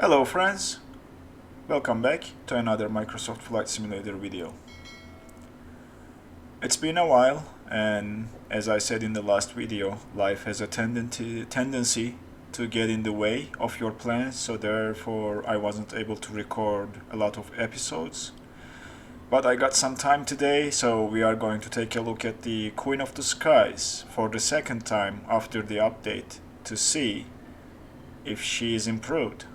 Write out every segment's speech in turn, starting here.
Hello friends, welcome back to another Microsoft Flight Simulator video. It's been a while, and as I said in the last video, life has a tendency to get in the way of your plans, so therefore I wasn't able to record a lot of episodes. But I got some time today, so we are going to take a look at the Queen of the Skies for the second time after the update to see if she is improved.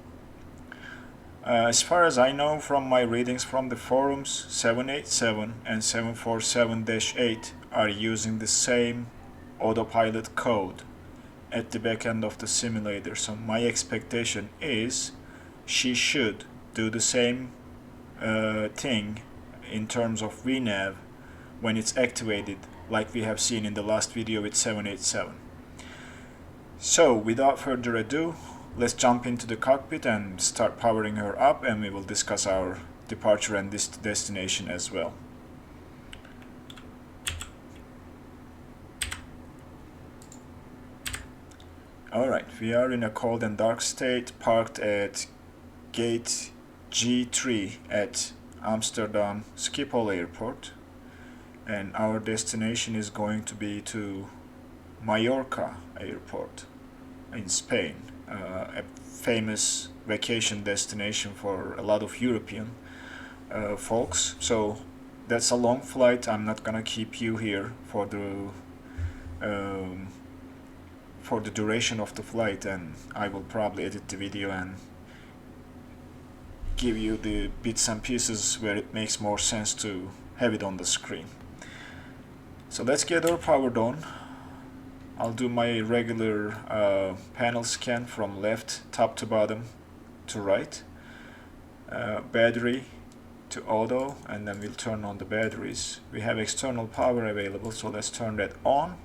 As far as I know from my readings from the forums, 787 and 747-8 are using the same autopilot code at the back end of the simulator, so my expectation is she should do the same thing in terms of VNAV when it's activated, like we have seen in the last video with 787. So without further ado, let's jump into the cockpit and start powering her up, and we will discuss our departure and destination as well. Alright, we are in a cold and dark state, parked at gate G3 at Amsterdam Schiphol Airport, and our destination is going to be to Mallorca Airport in Spain. A famous vacation destination for a lot of European folks. So that's a long flight. I'm not gonna keep you here for the duration of the flight, and I will probably edit the video and give you the bits and pieces where it makes more sense to have it on the screen. So let's get her powered on. I'll do my regular panel scan from left, top to bottom to right, battery to auto, and then we'll turn on the batteries. We have external power available, so let's turn that on.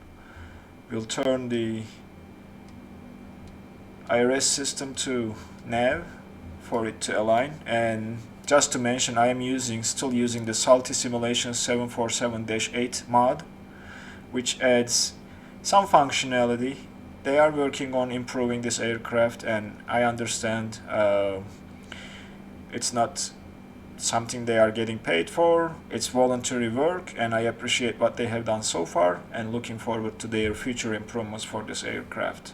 We'll turn the IRS system to nav for it to align, and just to mention, I am still using the Salty Simulation 747-8 mod, which adds some functionality. They are working on improving this aircraft, and I understand it's not something they are getting paid for. It's voluntary work, and I appreciate what they have done so far, and looking forward to their future improvements for this aircraft.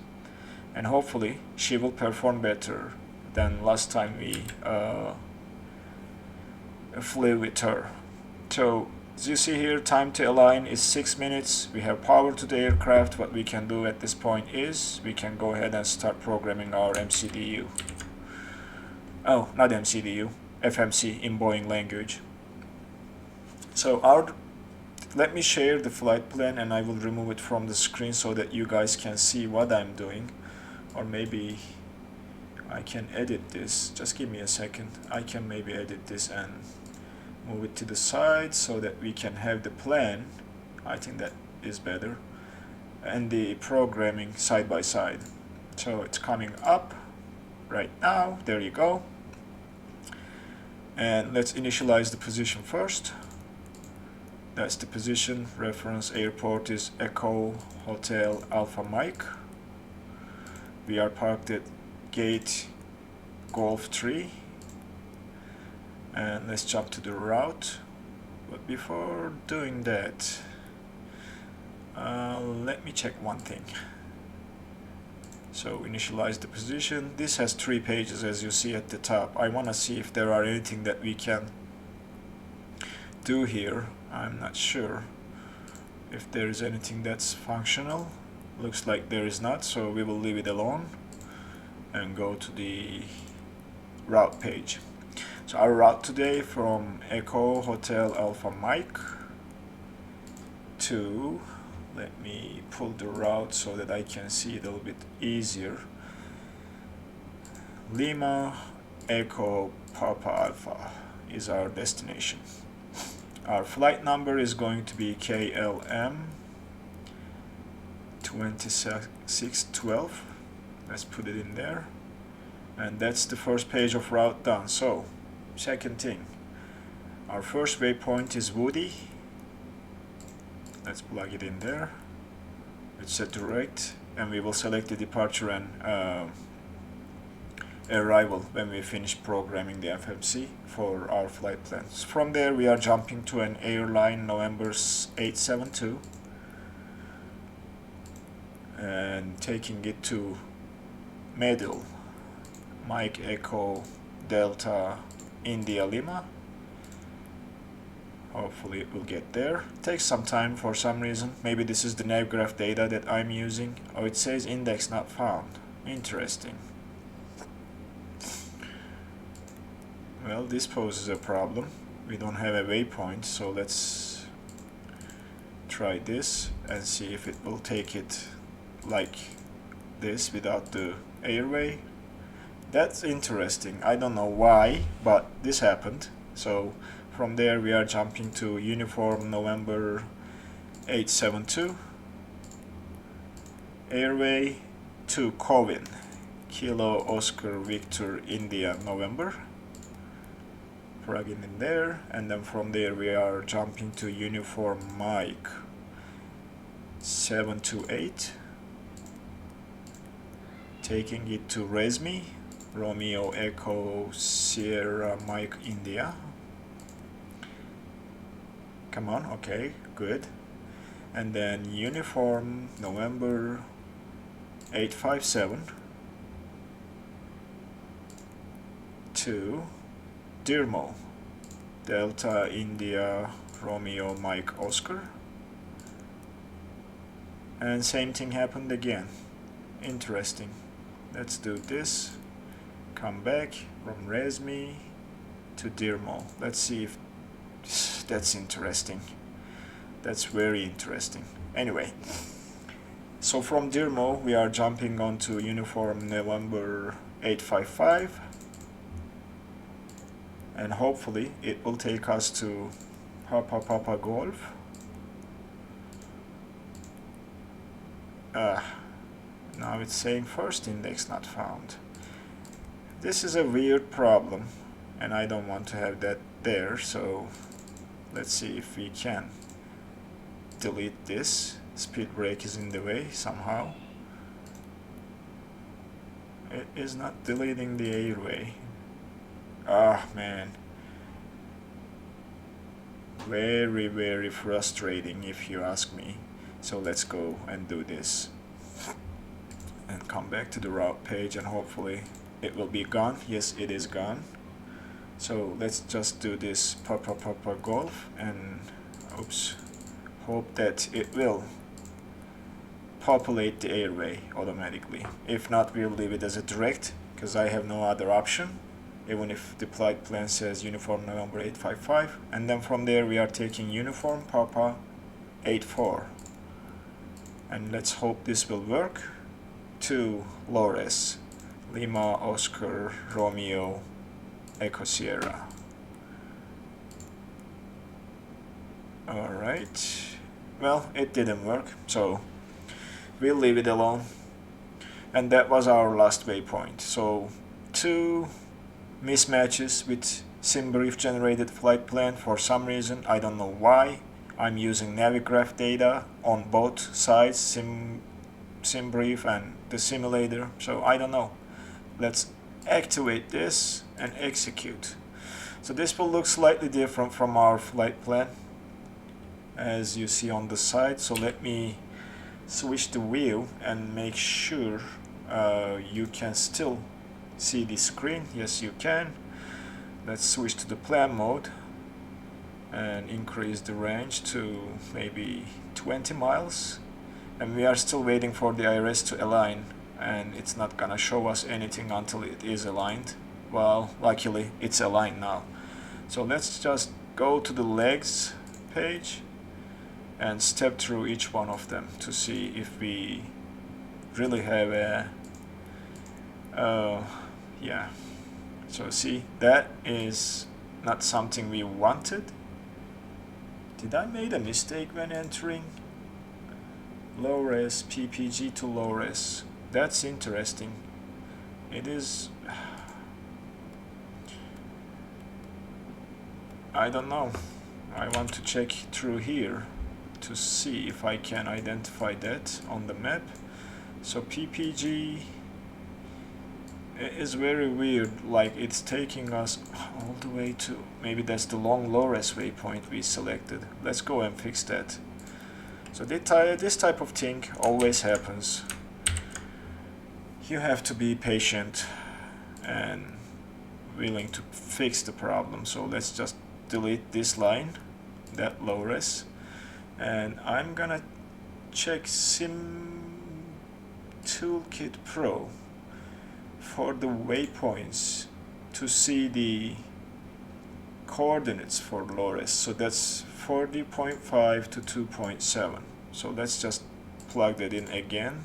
And hopefully she will perform better than last time we flew with her. So as you see here, time to align is 6 minutes. We have power to the aircraft. What we can do at this point is we can go ahead and start programming our MCDU. Oh, not MCDU, FMC in Boeing language. So let me share the flight plan, and I will remove it from the screen so that you guys can see what I'm doing. Or maybe I can edit this. Just give me a second. I can maybe edit this and move it to the side so that we can have the plan. I think that is better, and the programming side by side. So it's coming up right now. There you go. And let's initialize the position first. That's the position. Reference airport is Echo Hotel Alpha Mike. We are parked at gate Golf 3. And let's jump to the route, but before doing that, let me check one thing. So initialize the position. This has 3 pages, as you see at the top. I want to see if there are anything that we can do here. I'm not sure if there is anything that's functional. Looks like there is not, so we will leave it alone and go to the route page. So our route today from Echo Hotel Alpha Mike to, let me pull the route so that I can see it a little bit easier. Lima Echo Papa Alpha is our destination. Our flight number is going to be KLM 2612. Let's put it in there. And that's the first page of route done. So second thing, our first waypoint is Woody. Let's plug it in there. It's set direct, and we will select the departure and arrival when we finish programming the FMC for our flight plans. From there we are jumping to an airline November 872 and taking it to middle Mike Echo Delta India Lima. Hopefully it will get there. It takes some time for some reason. Maybe this is the nav graph data that I'm using. Oh, it says index not found. Interesting. Well, this poses a problem. We don't have a waypoint, so let's try this and see if it will take it like this without the airway. That's interesting. I don't know why, but this happened. So from there we are jumping to uniform November 872 airway to Covin Kilo Oscar Victor India November. Plug it in there, and then from there we are jumping to uniform Mike 728, taking it to Resmi Romeo Echo Sierra Mike India. Come on, okay, good. And then uniform November 857 to Dirmo Delta India Romeo Mike Oscar, and same thing happened again. Interesting. Let's do this. Come back from Resmi to Dirmo. Let's see if that's interesting. That's very interesting. Anyway, so from Dirmo we are jumping onto uniform November 855, and hopefully it will take us to Papa Golf. Now it's saying first index not found. This is a weird problem and I don't want to have that there, so let's see if we can delete this. Speed brake is in the way somehow. It is not deleting the airway. Ah, man. Very, very frustrating if you ask me. So let's go and do this. And come back to the route page and hopefully it will be gone. Yes, it is gone. So let's just do this Papa Golf and oops, hope that it will populate the airway automatically. If not, we'll leave it as a direct because I have no other option, even if the flight plan says uniform November 855. And then from there we are taking uniform Papa 84. And let's hope this will work. To Lores Lima Oscar Romeo Echo Sierra. Alright, well, it didn't work, so we'll leave it alone. And that was our last waypoint. So 2 mismatches with SimBrief generated flight plan. For some reason, I don't know why, I'm using Navigraph data on both sides, SimBrief and the simulator, so I don't know. Let's activate this and execute. So this will look slightly different from our flight plan as you see on the side. So let me switch the view and make sure you can still see the screen. Yes, you can. Let's switch to the plan mode and increase the range to maybe 20 miles. And we are still waiting for the IRS to align, and it's not gonna show us anything until it is aligned. Well, luckily it's aligned now. So let's just go to the legs page and step through each one of them to see if we really have a yeah. So see, that is not something we wanted. Did I make a mistake when entering? Low res, PPG to low res. That's interesting. It is. I don't know. I want to check through here to see if I can identify that on the map. So PPG It is very weird, like it's taking us all the way to, maybe that's the long low-res waypoint we selected. Let's go and fix that. So this type of thing always happens. You have to be patient and willing to fix the problem. So let's just delete this line, that low-res, and I'm gonna check Sim Toolkit Pro for the waypoints to see the coordinates for low-res. So that's 40.5 to 2.7. So let's just plug that in again,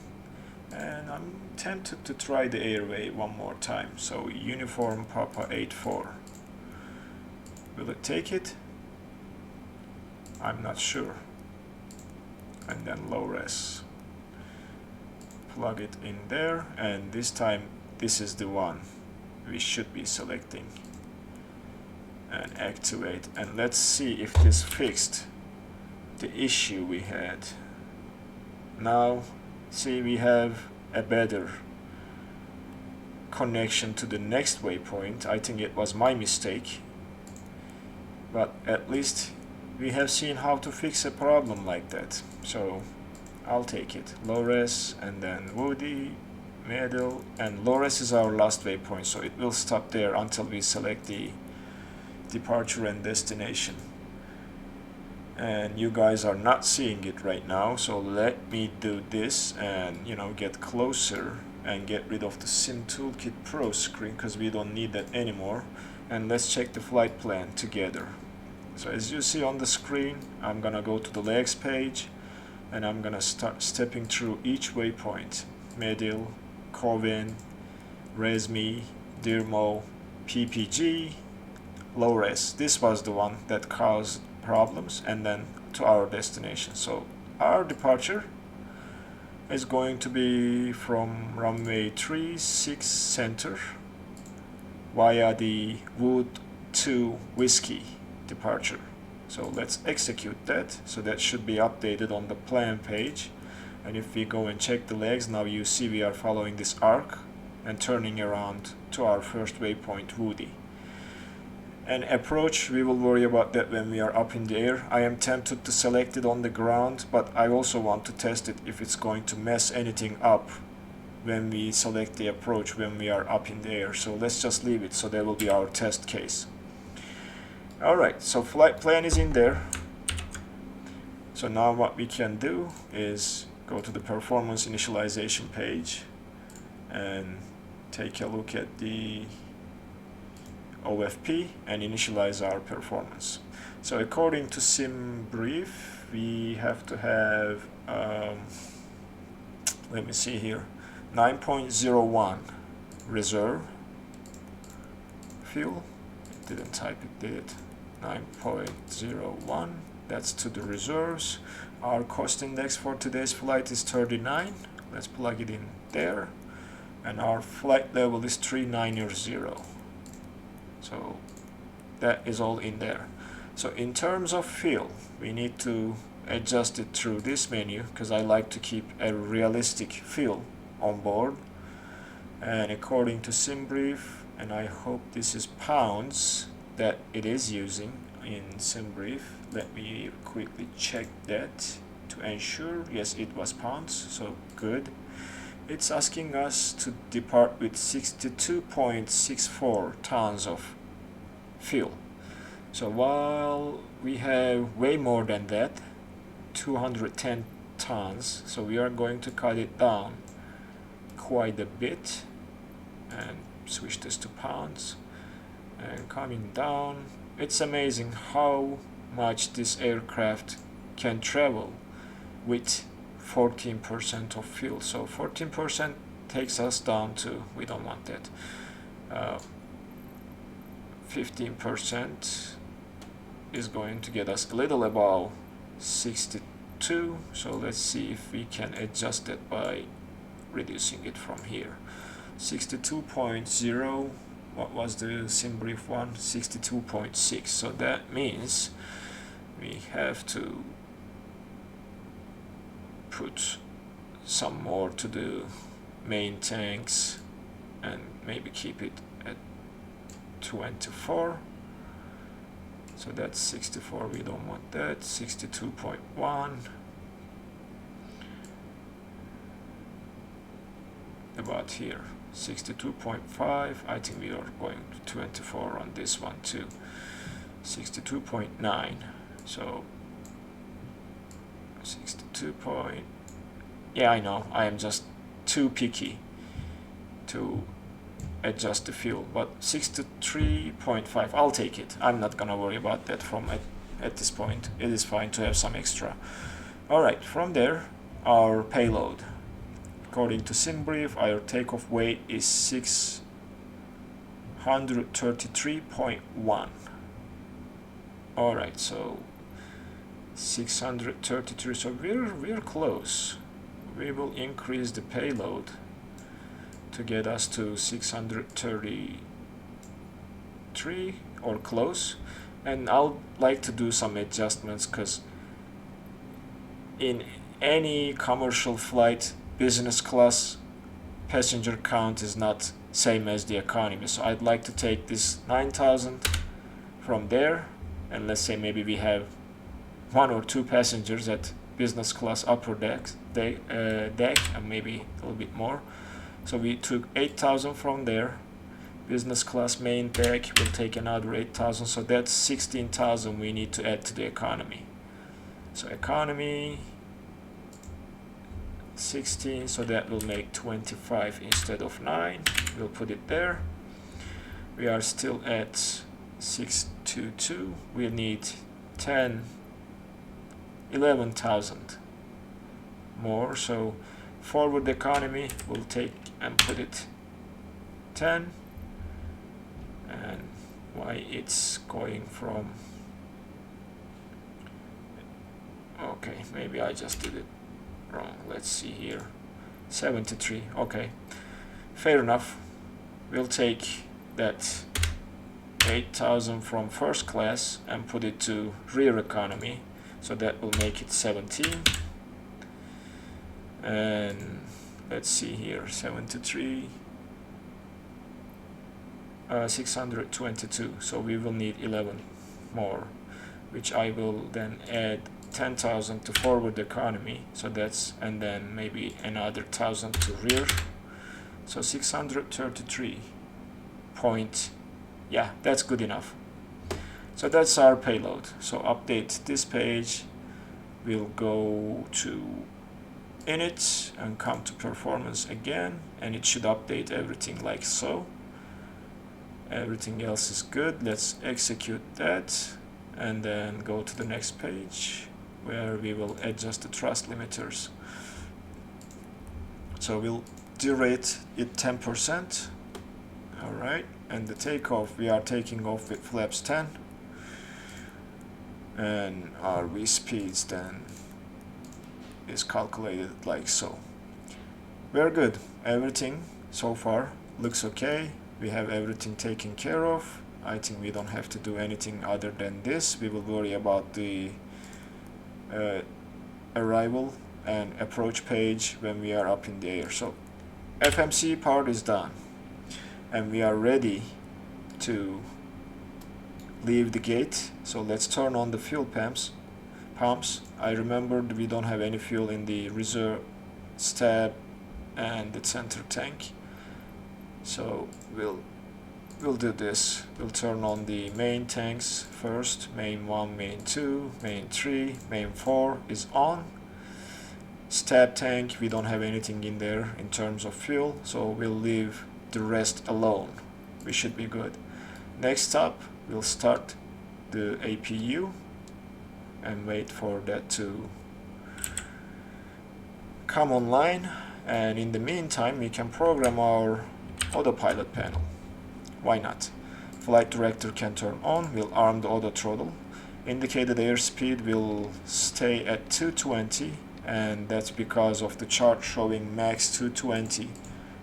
and I'm tempted to try the airway one more time. So Uniform Papa 84. Will it take it? I'm not sure. And then low-res. Plug it in there, and this time this is the one we should be selecting, and activate, and let's see if this fixed the issue we had. Now see, we have a better connection to the next waypoint. I think it was my mistake, but at least we have seen how to fix a problem like that. So I'll take it. Low-res, and then Woody, middle, and low-res is our last waypoint, so it will stop there until we select the departure and destination. And you guys are not seeing it right now, so let me do this and, you know, get closer and get rid of the Sim Toolkit Pro screen, because we don't need that anymore. And let's check the flight plan together. So as you see on the screen, I'm gonna go to the legs page, and I'm gonna start stepping through each waypoint. Medial, Covin, Resmi, Dirmo, PPG, low-res. This was the one that caused problems, and then to our destination. So our departure is going to be from runway 36 center via the Wood 2 Whiskey departure. So let's execute that. So that should be updated on the plan page. And if we go and check the legs, now you see we are following this arc and turning around to our first waypoint, Woody. And approach, we will worry about that when we are up in the air. I am tempted to select it on the ground, but I also want to test it if it's going to mess anything up when we select the approach when we are up in the air. So let's just leave it. So that will be our test case. Alright, so flight plan is in there. So now what we can do is go to the performance initialization page and take a look at the OFP and initialize our performance. So according to Sim Brief, we have to have, let me see here, 9.01 reserve fuel. It didn't type it, did it? 9.01, that's to the reserves. Our cost index for today's flight is 39. Let's plug it in there. And our flight level is 390. So that is all in there. So in terms of fuel, we need to adjust it through this menu, because I like to keep a realistic fuel on board. And according to SimBrief, and I hope this is pounds that it is using in SimBrief, let me quickly check that to ensure. Yes, it was pounds, so good. It's asking us to depart with 62.64 tons of fuel. So while we have way more than that, 210 tons, so we are going to cut it down quite a bit and switch this to pounds. And coming down, it's amazing how much this aircraft can travel with 14% of fuel. So 14% takes us down to, we don't want that, 15% is going to get us a little above 62. So let's see if we can adjust it by reducing it from here. 62.0, what was the SimBrief one? 62.6. So that means we have to put some more to the main tanks and maybe keep it at 24. So that's 64, we don't want that. 62.1. About here, 62.5. I think we are going to 24 on this one too. 62.9. So 62 point. Yeah, I know, I am just too picky to adjust the fuel, but 63.5, I'll take it. I'm not gonna worry about that from at this point. It is fine to have some extra. All right, from there, our payload. According to SimBrief, our takeoff weight is 633.1. All right, so 633. So we're close. We will increase the payload to get us to 633 or close, and I'll like to do some adjustments because in any commercial flight, business class passenger count is not same as the economy. So I'd like to take this 9,000 from there, and let's say maybe we have 1 or 2 passengers at business class upper deck, and maybe a little bit more. So we took 8,000 from there. Business class main deck will take another 8,000. So that's 16,000 we need to add to the economy. So economy 16, so that will make 25 instead of 9. We'll put it there. We are still at 622. We need 11,000 more. So forward economy will take and put it 10. And why it's going from, okay, maybe I just did it wrong. Let's see here, 73. Okay, fair enough. We'll take that 8,000 from first class and put it to rear economy, so that will make it 17. And let's see here, 73, 622. So we will need 11 more, which I will then add 10,000 to forward economy. So that's, and then maybe another 1,000 to rear. So 633 point. Yeah, that's good enough. So that's our payload. So update this page. We'll go to init and come to performance again, and it should update everything like so. Everything else is good. Let's execute that and then go to the next page where we will adjust the thrust limiters. So we'll derate it 10%. All right, and the takeoff, we are taking off with flaps 10, and our V speeds then is calculated like so. Very good. Everything so far looks okay. We have everything taken care of. I think we don't have to do anything other than this. We will worry about the arrival and approach page when we are up in the air. So FMC part is done, and we are ready to leave the gate. So let's turn on the fuel pumps. I remembered we don't have any fuel in the reserve stab and the center tank. So we'll do this. We'll turn on the main tanks first. Main 1, main 2, main 3, main 4 is on. Stab tank, we don't have anything in there in terms of fuel, so we'll leave the rest alone. We should be good. Next up, we'll start the APU and wait for that to come online, and in the meantime we can program our autopilot panel. Why not? Flight director can turn on. We'll arm the auto throttle. Indicated airspeed will stay at 220, and that's because of the chart showing max 220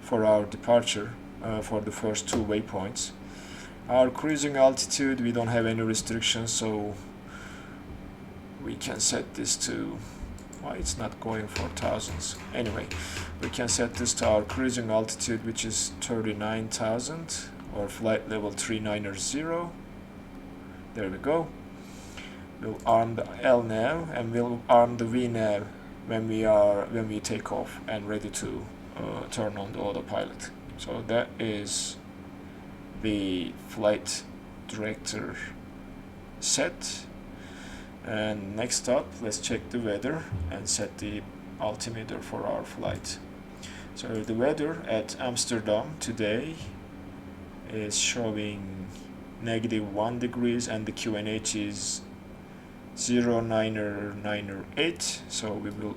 for our departure for the first 2 waypoints. Our cruising altitude, we don't have any restrictions, so we can set this to Why it's not going for thousands? Anyway, we can set this to our cruising altitude, which is 39,000, or flight level 390. There we go. We'll arm the LNAV and we'll arm the VNAV when we take off and ready to turn on the autopilot. So that is the flight director set. And next up, let's check the weather and set the altimeter for our flight. So the weather at Amsterdam today is showing -1 degrees and the QNH is 0.998. So we will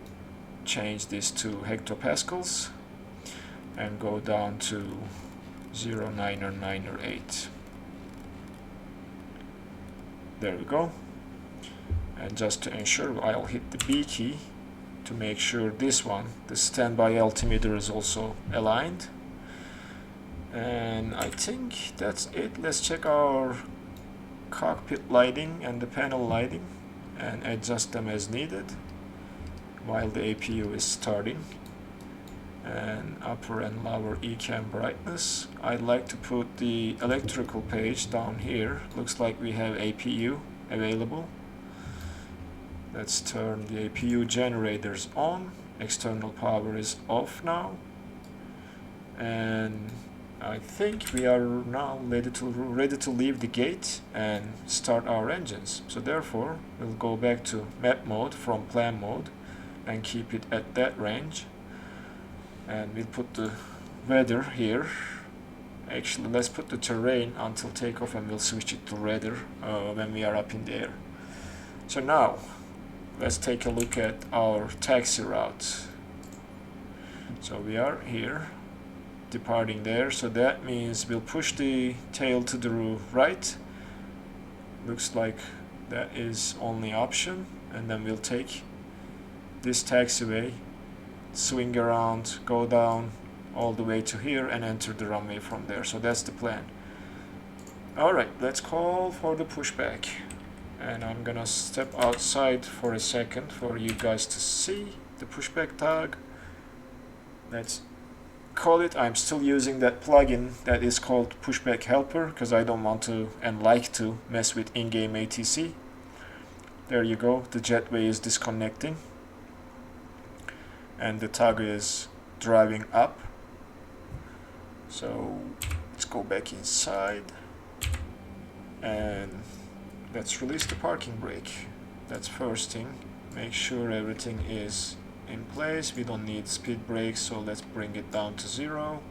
change this to hectopascals and go down to 0.998. There we go. And just to ensure, I'll hit the B key to make sure this one, the standby altimeter, is also aligned. And I think that's it. Let's check our cockpit lighting and the panel lighting and adjust them as needed while the APU is starting. And upper and lower ECAM brightness. I'd like to put the electrical page down here. Looks like we have APU available. Let's turn the APU generators on. External power is off now. And I think we are now ready to leave the gate and start our engines. So therefore, we'll go back to map mode from plan mode and keep it at that range. And we'll put the weather here. Actually, let's put the terrain until takeoff and we'll switch it to weather when we are up in the air. So now, let's take a look at our taxi route. So we are here, departing there. So that means we'll push the tail to the right. Looks like that is only option. And then we'll take this taxiway, swing around, go down all the way to here and enter the runway from there. So that's the plan. Alright, let's call for the pushback. And I'm gonna step outside for a second for you guys to see the pushback tag. Let's call it. I'm still using that plugin that is called Pushback Helper because I don't want to and like to mess with in-game ATC. There you go, the jetway is disconnecting and the tug is driving up. So let's go back inside and let's release the parking brake. That's first thing. Make sure everything is in place. We don't need speed brakes, so let's bring it down to 0.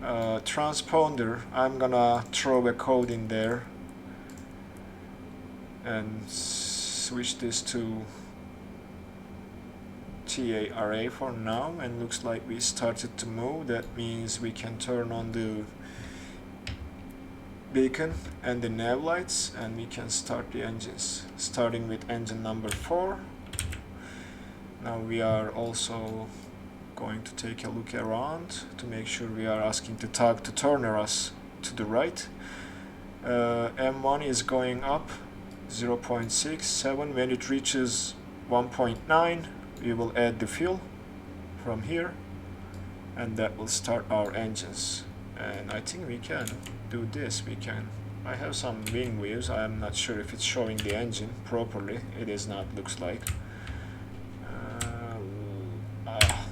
Transponder, I'm gonna throw a code in there and switch this to TA array for now, and looks like we started to move. That means we can turn on the beacon and the nav lights and we can start the engines, starting with engine number 4. Now we are also going to take a look around to make sure we are asking the tug to turn us to the right. M1 is going up 0.67. When it reaches 1.9 we will add the fuel from here and that will start our engines. And I think we can do this. I have some wing views. I am not sure if it's showing the engine properly. It is not, looks like.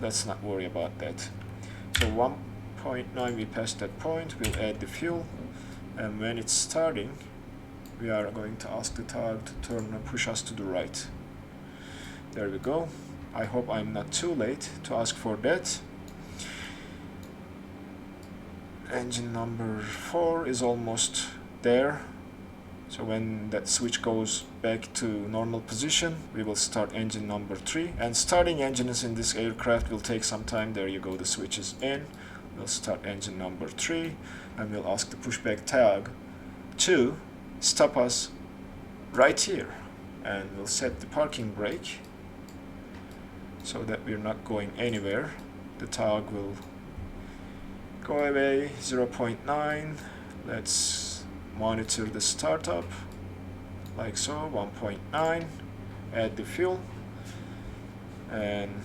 Let's not worry about that. So 1.9 we passed that point. We'll add the fuel and when it's starting we are going to ask the tug to turn and push us to the right. There we go. I hope I'm not too late to ask for that. Engine number 4 is almost there. So when that switch goes back to normal position, we will start engine number 3. And starting engines in this aircraft will take some time. There you go, the switch is in. We'll start engine number 3 and we'll ask the pushback tag to stop us right here. And we'll set the parking brake so that we're not going anywhere. The tag will go away 0.9. Let's monitor the startup like so. 1.9. Add the fuel and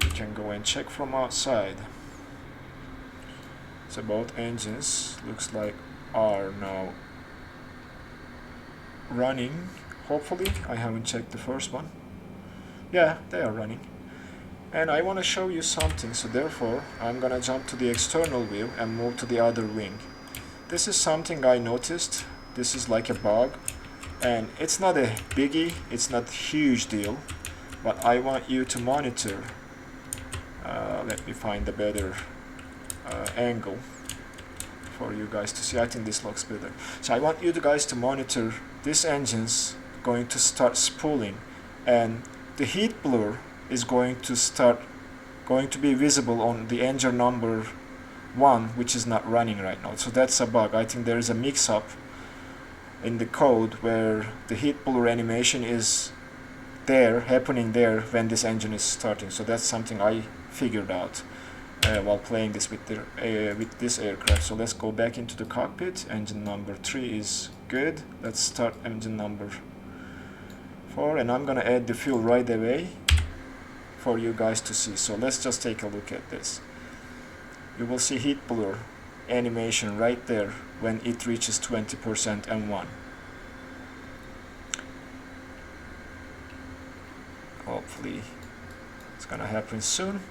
we can go and check from outside. So both engines looks like are now running. Hopefully, I haven't checked the first one. Yeah, they are running. And I want to show you something, so therefore I'm gonna jump to the external view and move to the other wing. This is something I noticed. This is like a bug, and it's not a biggie, it's not a huge deal, but I want you to monitor. Let me find a better angle for you guys to see. I think this looks better. So I want you guys to monitor this engine's going to start spooling, and the heat blur is going to be visible on the engine number 1, which is not running right now. So that's a bug. I think there is a mix-up in the code where the heat blur animation is happening there when this engine is starting. So that's something I figured out while playing this with this aircraft. So let's go back into the cockpit. Engine number 3 is good. Let's start engine number 4, and I'm gonna add the fuel right away for you guys to see. So let's just take a look at this. You will see heat blur animation right there when it reaches 20% M1. Hopefully it's gonna happen soon.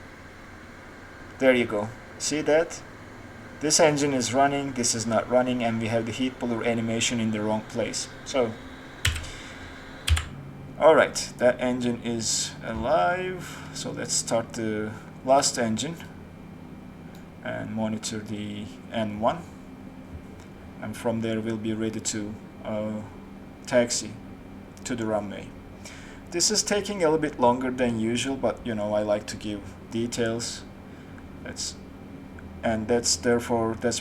There you go. See that? This engine is running, this is not running, and we have the heat blur animation in the wrong place. So alright, that engine is alive. So let's start the last engine and monitor the N1, and from there we'll be ready to taxi to the runway. This is taking a little bit longer than usual, but you know, I like to give details. That's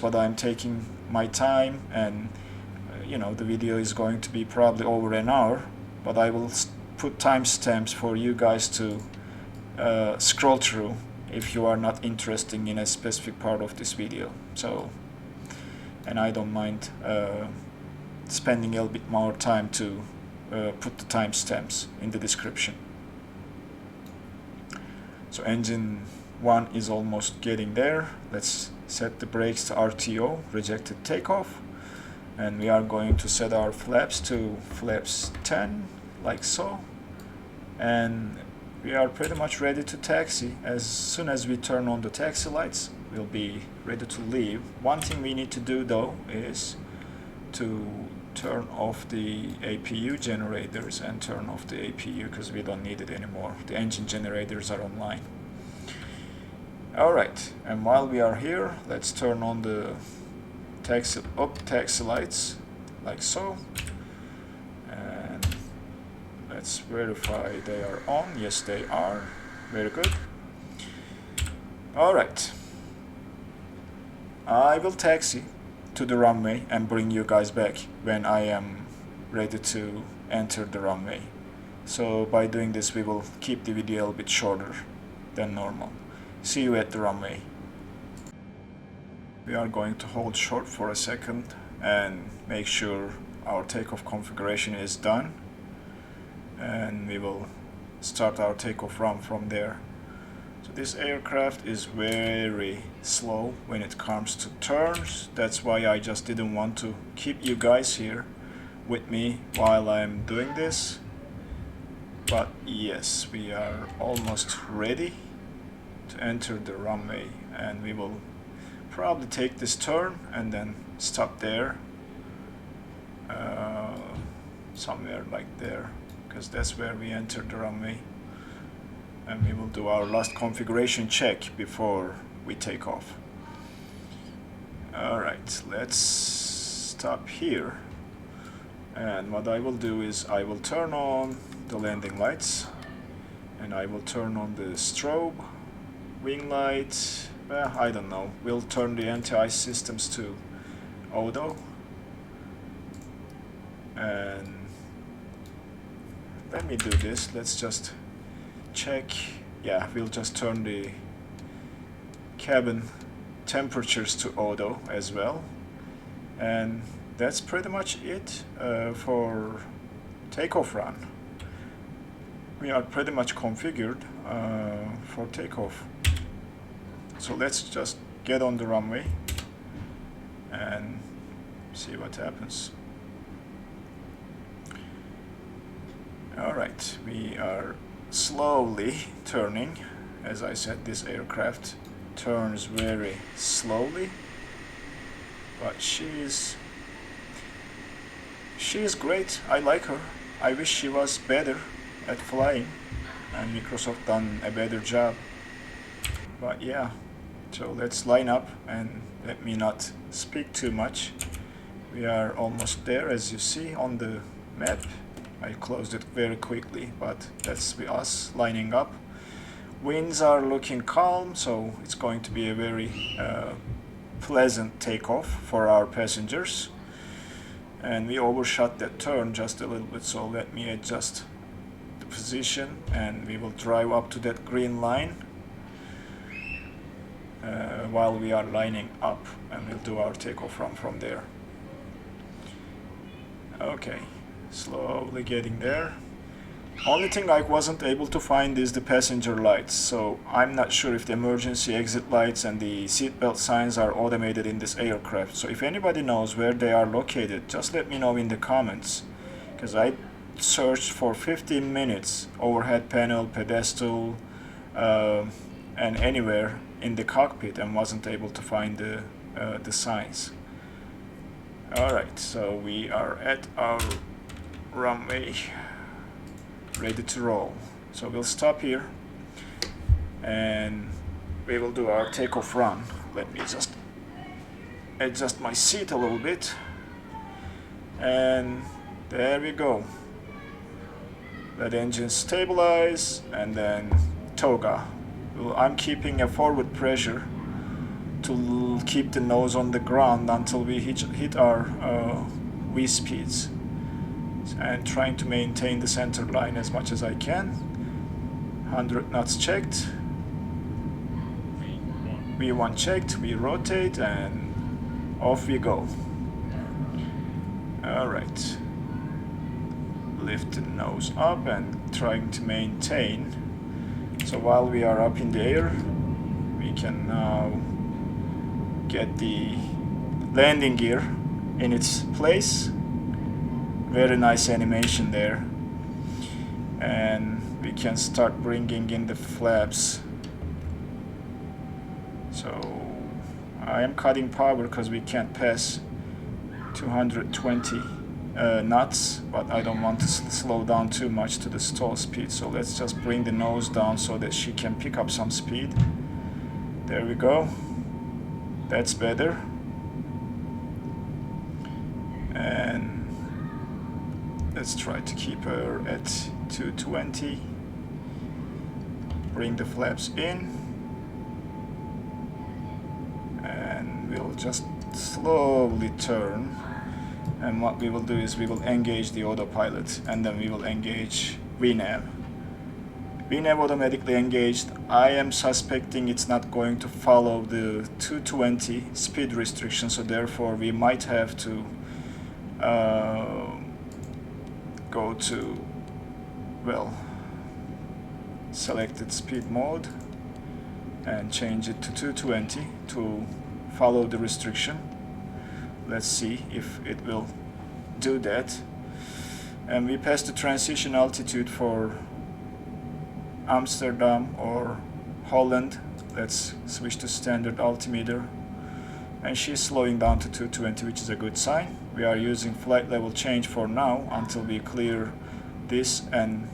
what I'm taking my time, and you know, the video is going to be probably over an hour, but I will put timestamps for you guys to scroll through if you are not interested in a specific part of this video. So, and I don't mind spending a little bit more time to put the timestamps in the description. So engine 1 is almost getting there. Let's set the brakes to RTO, rejected takeoff, and we are going to set our flaps to flaps 10, like so, and we are pretty much ready to taxi. As soon as we turn on the taxi lights, we'll be ready to leave. One thing we need to do though is to turn off the APU generators and turn off the APU because we don't need it anymore. The engine generators are online. Alright, and while we are here, let's turn on the taxi lights, like so. And let's verify they are on. Yes, they are. Very good. Alright. I will taxi to the runway and bring you guys back when I am ready to enter the runway. So by doing this, we will keep the video a little bit shorter than normal. See you at the runway. We are going to hold short for a second and make sure our takeoff configuration is done, and we will start our takeoff run from there. So this aircraft is very slow when it comes to turns. That's why I just didn't want to keep you guys here with me while I'm doing this. But yes, we are almost ready to enter the runway, and we will probably take this turn and then stop there, somewhere like there, because that's where we enter the runway, and we will do our last configuration check before we take off. Alright, let's stop here, and what I will do is I will turn on the landing lights, and I will turn on the strobe, wing lights. I don't know, we'll turn the anti-ice systems to auto, and let me do this. Let's just check. Yeah, we'll just turn the cabin temperatures to auto as well, and that's pretty much it for takeoff run. We are pretty much configured. for takeoff. So let's just get on the runway and see what happens. Alright, we are slowly turning. As I said, this aircraft turns very slowly, but she's great. I like her. I wish she was better at flying and Microsoft done a better job. But yeah, so let's line up and let me not speak too much. We are almost there, as you see on the map. I closed it very quickly, but that's us lining up. Winds are looking calm, so it's going to be a very pleasant takeoff for our passengers. And we overshot that turn just a little bit, so let me adjust the position and we will drive up to that green line while we are lining up, and we'll do our takeoff from there. Okay, slowly getting there. Only thing I wasn't able to find is the passenger lights, so I'm not sure if the emergency exit lights and the seatbelt signs are automated in this aircraft. So if anybody knows where they are located, just let me know in the comments, because I searched for 15 minutes overhead panel, pedestal, and anywhere in the cockpit and wasn't able to find the signs. Alright, so we are at our runway, ready to roll. So we'll stop here and we will do our takeoff run. Let me just adjust my seat a little bit, and there we go. Let engine stabilize and then toga. I'm keeping a forward pressure to keep the nose on the ground until we hit our V speeds, and trying to maintain the center line as much as I can. 100 knots checked, V1 checked, we rotate and off we go. Alright, lift the nose up and trying to maintain. So while we are up in the air, we can now get the landing gear in its place. Very nice animation there, and we can start bringing in the flaps. So I am cutting power because we can't pass 220 knots, but I don't want to slow down too much to the stall speed, so let's just bring the nose down so that she can pick up some speed. There we go, that's better. And let's try to keep her at 220. Bring the flaps in. And we'll just slowly turn. And what we will do is we will engage the autopilot and then we will engage VNAV. VNAV automatically engaged. I am suspecting it's not going to follow the 220 speed restriction, so therefore we might have to go to, well, selected speed mode and change it to 220 to follow the restriction. Let's see if it will do that. And we passed the transition altitude for Amsterdam or Holland. Let's switch to standard altimeter, and she's slowing down to 220, which is a good sign. We are using flight level change for now until we clear this and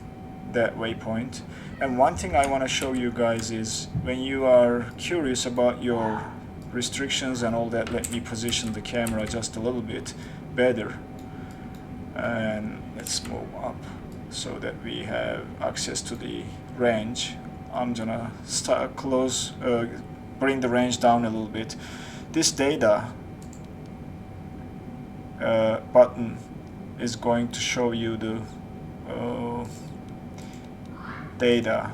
that waypoint. And one thing I want to show you guys is, when you are curious about your restrictions and all that, let me position the camera just a little bit better, and let's move up so that we have access to the range. I'm gonna start close, bring the range down a little bit. This data button is going to show you the data,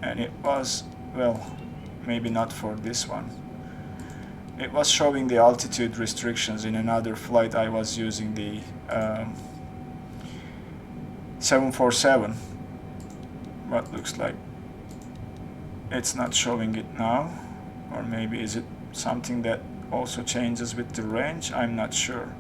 and it was, well, maybe not for this one. It was showing the altitude restrictions in another flight. I was using the 747, but looks like it's not showing it now, or maybe is it something that also changes with the range? I'm not sure.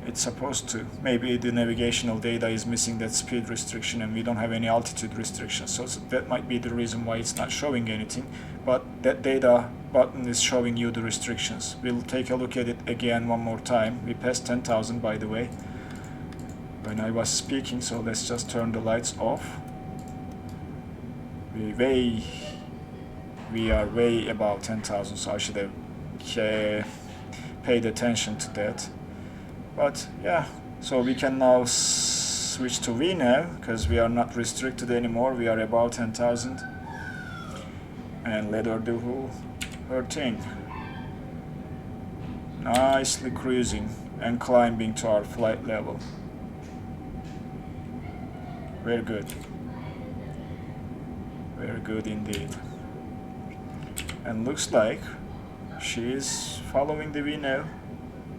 It's supposed to. Maybe the navigational data is missing that speed restriction and we don't have any altitude restriction, so that might be the reason why it's not showing anything. But that data button is showing you the restrictions. We'll take a look at it again one more time. We passed 10,000 by the way when I was speaking, so let's just turn the lights off. We are way above 10,000, so I should have paid attention to that. But yeah, so we can now switch to VNAV because we are not restricted anymore. We are above 10,000, and let her do her thing. Nicely cruising and climbing to our flight level. Very good. Very good indeed. And looks like she is following the VNAV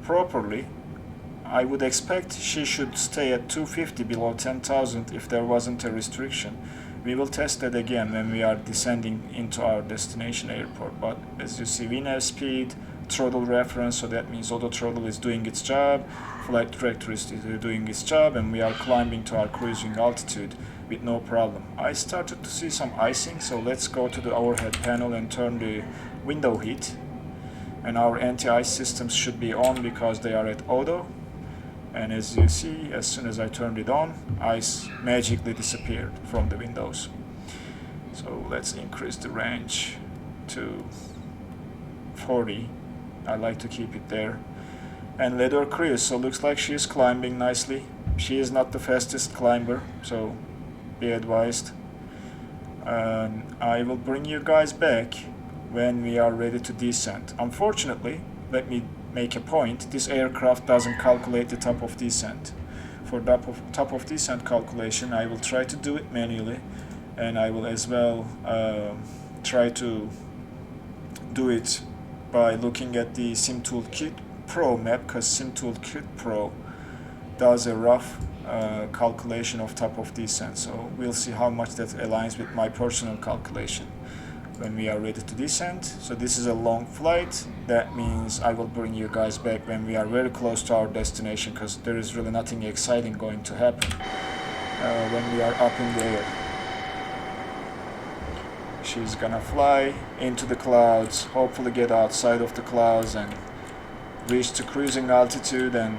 properly. I would expect she should stay at 250 below 10,000 if there wasn't a restriction. We will test that again when we are descending into our destination airport. But as you see, VNAV speed, throttle reference, so that means auto throttle is doing its job, flight director is doing its job, and we are climbing to our cruising altitude with no problem. I started to see some icing, so let's go to the overhead panel and turn the window heat. And our anti-ice systems should be on because they are at auto. And as you see, as soon as I turned it on, ice magically disappeared from the windows. So let's increase the range to 40. I like to keep it there. And let her cruise. So looks like she is climbing nicely. She is not the fastest climber, so be advised. I will bring you guys back when we are ready to descend. Unfortunately, let me make a point, this aircraft doesn't calculate the top of descent. For top of descent calculation, I will try to do it manually, and I will as well try to do it by looking at the SimToolKit Pro map, because SimToolKit Pro does a rough calculation of top of descent. So we'll see how much that aligns with my personal calculation when we are ready to descend. So this is a long flight. That means I will bring you guys back when we are very close to our destination, because there is really nothing exciting going to happen when we are up in the air. She's gonna fly into the clouds, hopefully get outside of the clouds and reach to cruising altitude and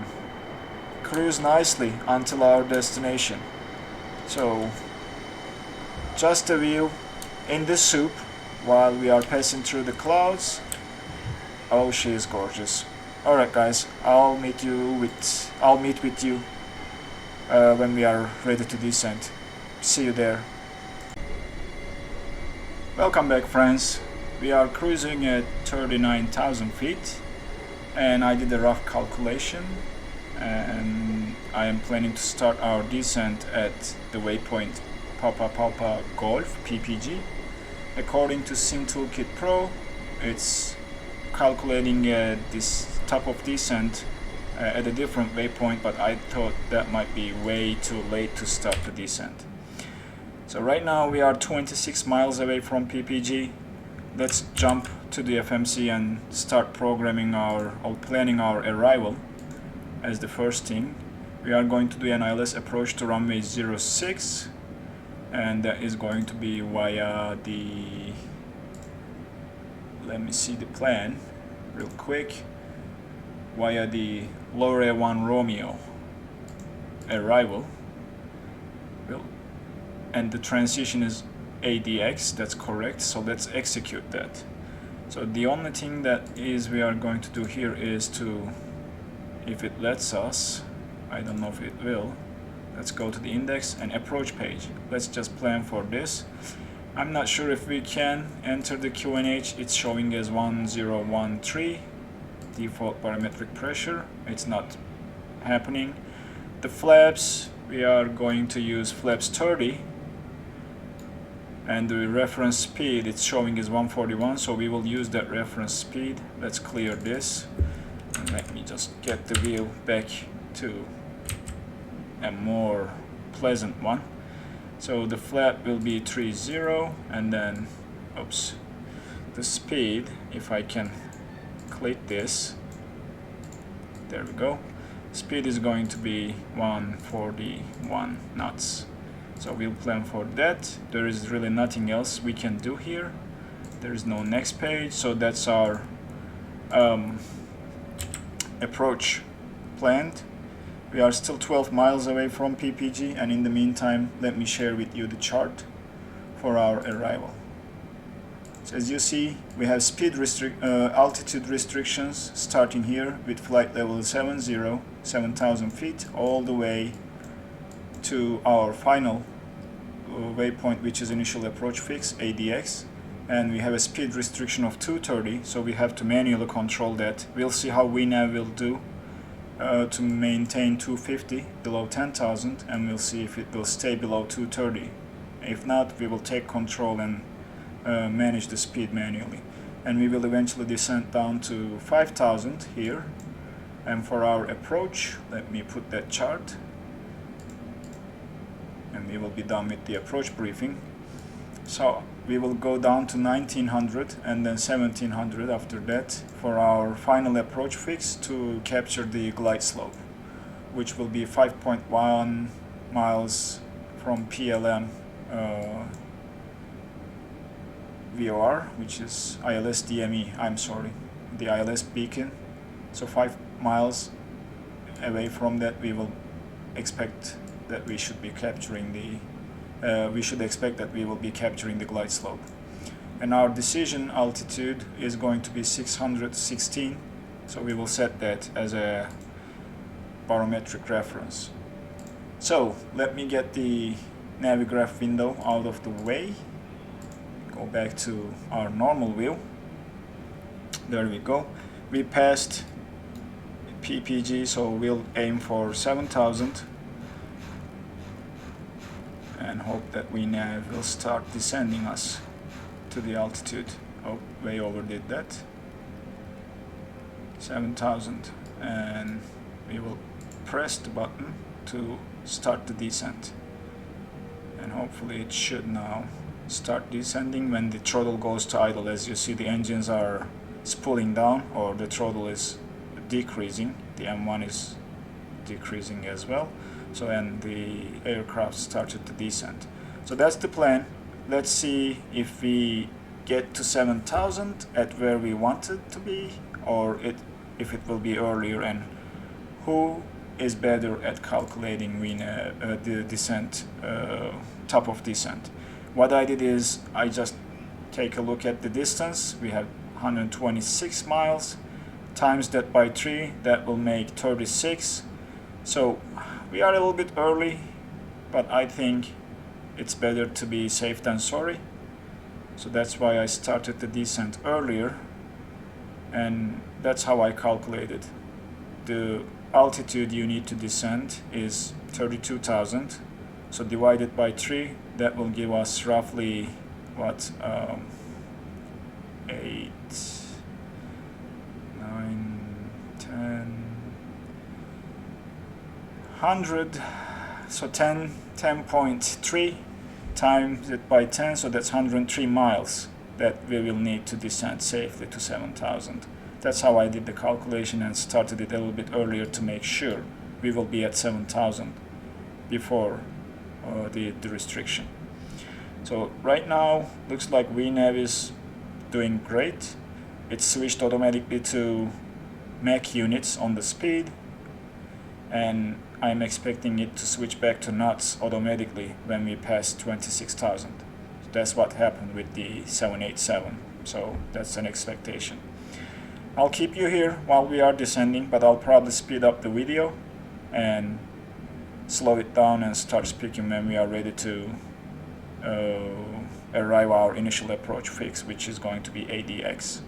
cruise nicely until our destination. So just a view in the soup while we are passing through the clouds. Oh, she is gorgeous. Alright guys, I'll meet with you when we are ready to descend. See you there. Welcome back friends. We are cruising at 39,000 feet and I did a rough calculation and I am planning to start our descent at the waypoint Papa Golf PPG. According to SimToolKit Pro, it's calculating this top of descent at a different waypoint, but I thought that might be way too late to start the descent. So right now we are 26 miles away from PPG. Let's jump to the FMC and start programming planning our arrival. As the first thing, we are going to do an ILS approach to runway 06. And that is going to be via the, let me see the plan real quick, via the Lore 1 Romeo arrival. And the transition is ADX, that's correct, so let's execute that. So the only thing that we are going to do here is to, if it lets us, I don't know if it will, let's go to the index and approach page. Let's just plan for this. I'm not sure if we can enter the QNH. It's showing as 1013 default barometric pressure. It's not happening. The flaps, we are going to use flaps 30, and the reference speed it's showing is 141, so we will use that reference speed. Let's clear this and let me just get the view back to a more pleasant one. So the flap will be 30, and then oops, the speed, if I can click this, there we go, speed is going to be 141 knots. So we'll plan for that. There is really nothing else we can do here. There is no next page, so that's our approach planned. We are still 12 miles away from PPG, and in the meantime let me share with you the chart for our arrival. So as you see, we have altitude restrictions starting here with flight level 7,000 feet all the way to our final waypoint, which is initial approach fix, ADX, and we have a speed restriction of 230, so we have to manually control that. We'll see how VNAV will do to maintain 250 below 10,000, and we'll see if it will stay below 230. If not, we will take control and manage the speed manually, and we will eventually descend down to 5,000 here. And for our approach, let me put that chart, and we will be done with the approach briefing. So we will go down to 1900 and then 1700 after that for our final approach fix to capture the glide slope, which will be 5.1 miles from PLM VOR, which is ILS DME, the ILS beacon. So 5 miles away from that, we will expect that we should be capturing the glide slope. And our decision altitude is going to be 616, so we will set that as a barometric reference. So let me get the Navigraph window out of the way, go back to our normal view. There we go. We passed PPG, so we'll aim for 7,000 and hope that VNAV will start descending us to the altitude. Oh, way overdid that. 7,000, and we will press the button to start the descent, and hopefully it should now start descending when the throttle goes to idle. As you see, the engines are spooling down, or the throttle is decreasing. The M1 is decreasing as well. So, and the aircraft started to descend. So that's the plan. Let's see if we get to 7,000 at where we want it to be, or if it will be earlier, and who is better at calculating the descent, top of descent. What I did is I just take a look at the distance. We have 126 miles, times that by 3, that will make 36. So we are a little bit early, but I think it's better to be safe than sorry. So that's why I started the descent earlier, and that's how I calculated. The altitude you need to descend is 32,000. So divided by 3, that will give us roughly what, 8, 9, 10, 100, so 10.3 times it by 10, so that's 103 miles that we will need to descend safely to 7,000. That's how I did the calculation and started it a little bit earlier to make sure we will be at 7,000 before the restriction. So right now looks like VNAV is doing great. It switched automatically to Mach units on the speed, and I'm expecting it to switch back to knots automatically when we pass 26,000. That's what happened with the 787, so that's an expectation. I'll keep you here while we are descending, but I'll probably speed up the video and slow it down and start speaking when we are ready to arrive our initial approach fix, which is going to be ADX.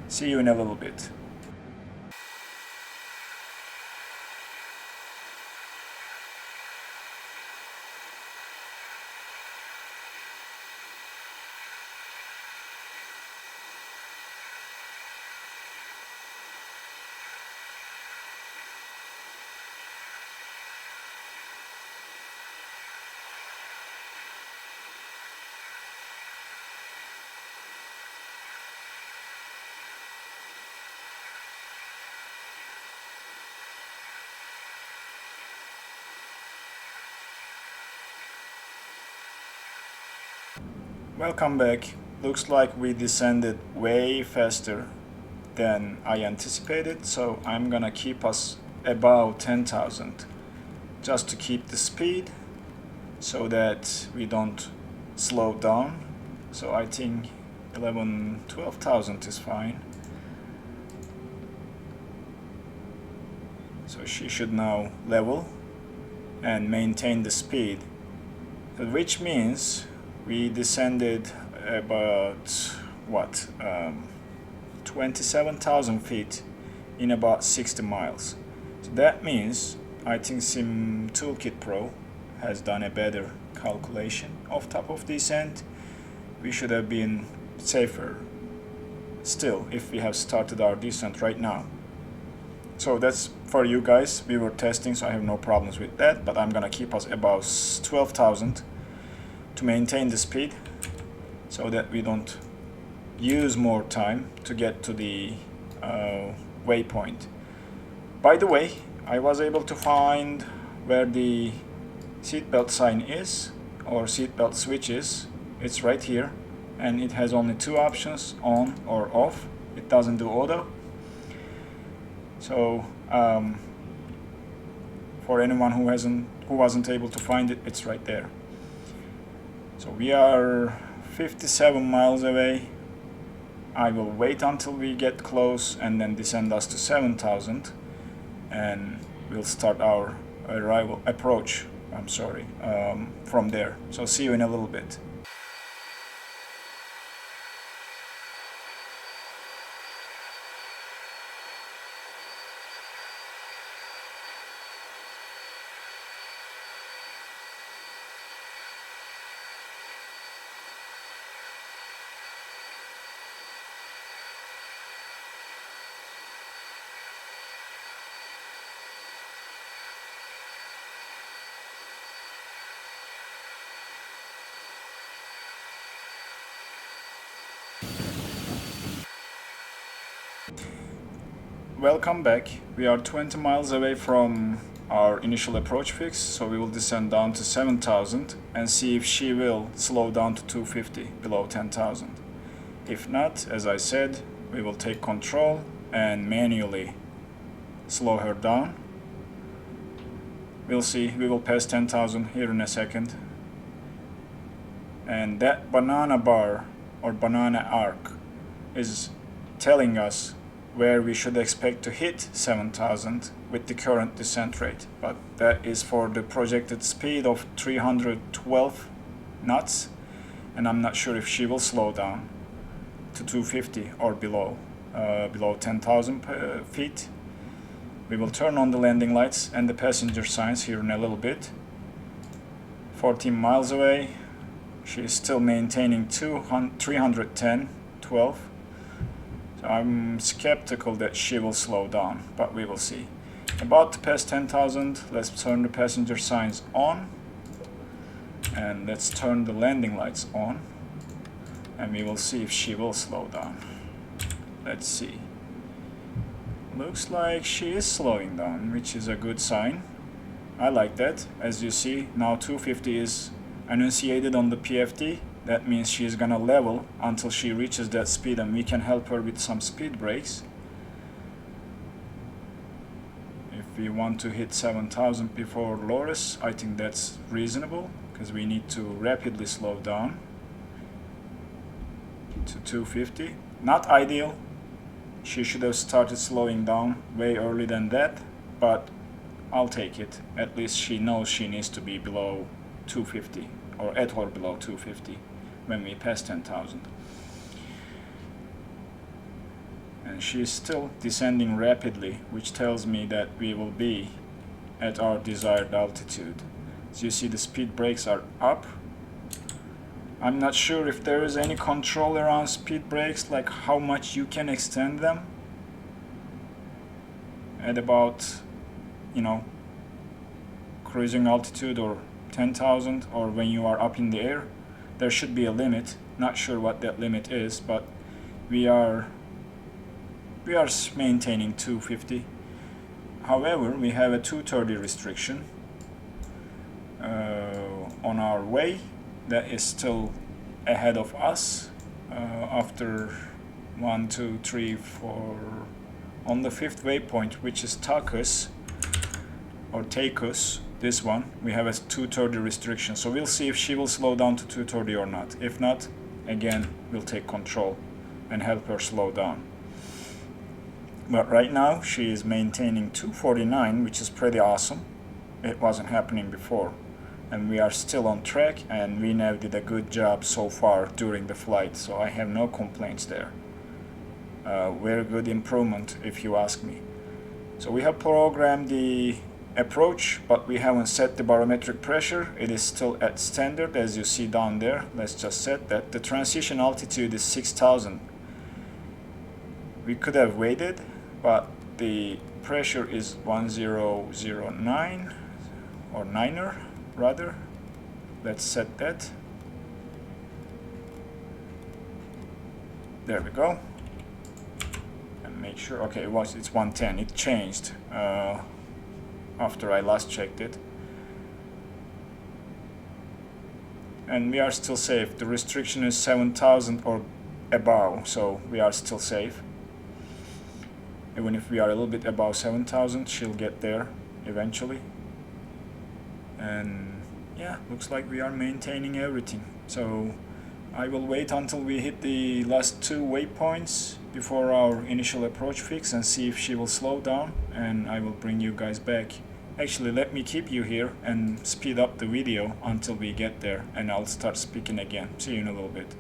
See you in a little bit. Welcome back. Looks like we descended way faster than I anticipated, so I'm gonna keep us above 10,000 just to keep the speed so that we don't slow down. So I think 12,000 is fine. So she should now level and maintain the speed, which means we descended about 27,000 feet in about 60 miles. So that means I think Sim Toolkit Pro has done a better calculation of top of descent. We should have been safer still if we have started our descent right now. So that's for you guys. We were testing, so I have no problems with that, but I'm gonna keep us above 12,000 to maintain the speed so that we don't use more time to get to the waypoint. By the way, I was able to find where the seatbelt sign is, or seatbelt switch is. It's right here, and it has only two options, on or off. It doesn't do auto. So for anyone who wasn't able to find it, it's right there. So we are 57 miles away. I will wait until we get close and then descend us to 7,000, and we'll start our approach from there. So see you in a little bit. Welcome back. We are 20 miles away from our initial approach fix, so we will descend down to 7,000 and see if she will slow down to 250 below 10,000. If not, as I said, we will take control and manually slow her down. We'll see. We will pass 10,000 here in a second. And that banana bar or banana arc is telling us where we should expect to hit 7,000 with the current descent rate, but that is for the projected speed of 312 knots, and I'm not sure if she will slow down to 250 or below 10,000 feet. We will turn on the landing lights and the passenger signs here in a little bit. 14 miles away, she is still maintaining 310.12. I'm skeptical that she will slow down, but we will see. About to pass 10,000, let's turn the passenger signs on, and let's turn the landing lights on, and we will see if she will slow down. Let's see. Looks like she is slowing down, which is a good sign. I like that. As you see, now 250 is enunciated on the PFD. That means she's gonna level until she reaches that speed, and we can help her with some speed brakes. If we want to hit 7,000 before Loris, I think that's reasonable, because we need to rapidly slow down to 250. Not ideal. She should have started slowing down way earlier than that, but I'll take it. At least she knows she needs to be below 250, or at or below 250 when we pass 10,000. And she's still descending rapidly, which tells me that we will be at our desired altitude. As you see, the speed brakes are up. I'm not sure if there is any control around speed brakes, like how much you can extend them. At about, cruising altitude or 10,000, or when you are up in the air, there should be a limit. Not sure what that limit is, but we are maintaining 250. However, we have a 230 restriction on our way that is still ahead of us after 1, 2, 3, 4 on the 5th waypoint, which is Takus or Takus. This one we have a 230 restriction, so we'll see if she will slow down to 230 or not. If not, again we'll take control and help her slow down. But right now she is maintaining 249, which is pretty awesome. It wasn't happening before, and we are still on track, and VNAV did a good job so far during the flight, so I have no complaints there. Very good improvement if you ask me. So we have programmed the approach, but we haven't set the barometric pressure. It is still at standard, as you see down there. Let's just set that. The transition altitude is 6,000. We could have waited, but the pressure is 1009 or 9er rather. Let's set that. There we go. And make sure, okay, it's 110. It changed after I last checked it. And we are still safe. The restriction is 7,000 or above, so we are still safe. Even if we are a little bit above 7,000, she'll get there eventually. And yeah, looks like we are maintaining everything. So I will wait until we hit the last 2 waypoints before our initial approach fix and see if she will slow down, and I will bring you guys back. Actually, let me keep you here and speed up the video until we get there, and I'll start speaking again. See you in a little bit.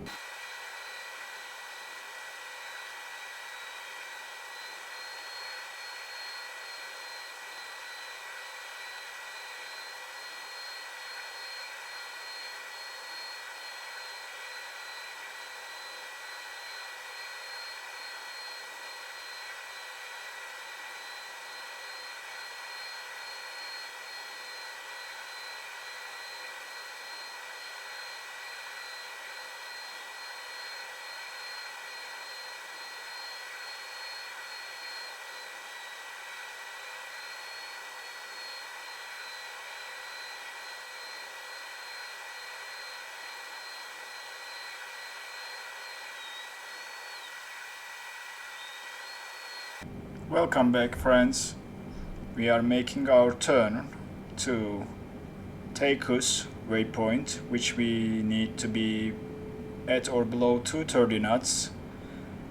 Welcome back, friends. We are making our turn to Takus waypoint, which we need to be at or below 230 knots.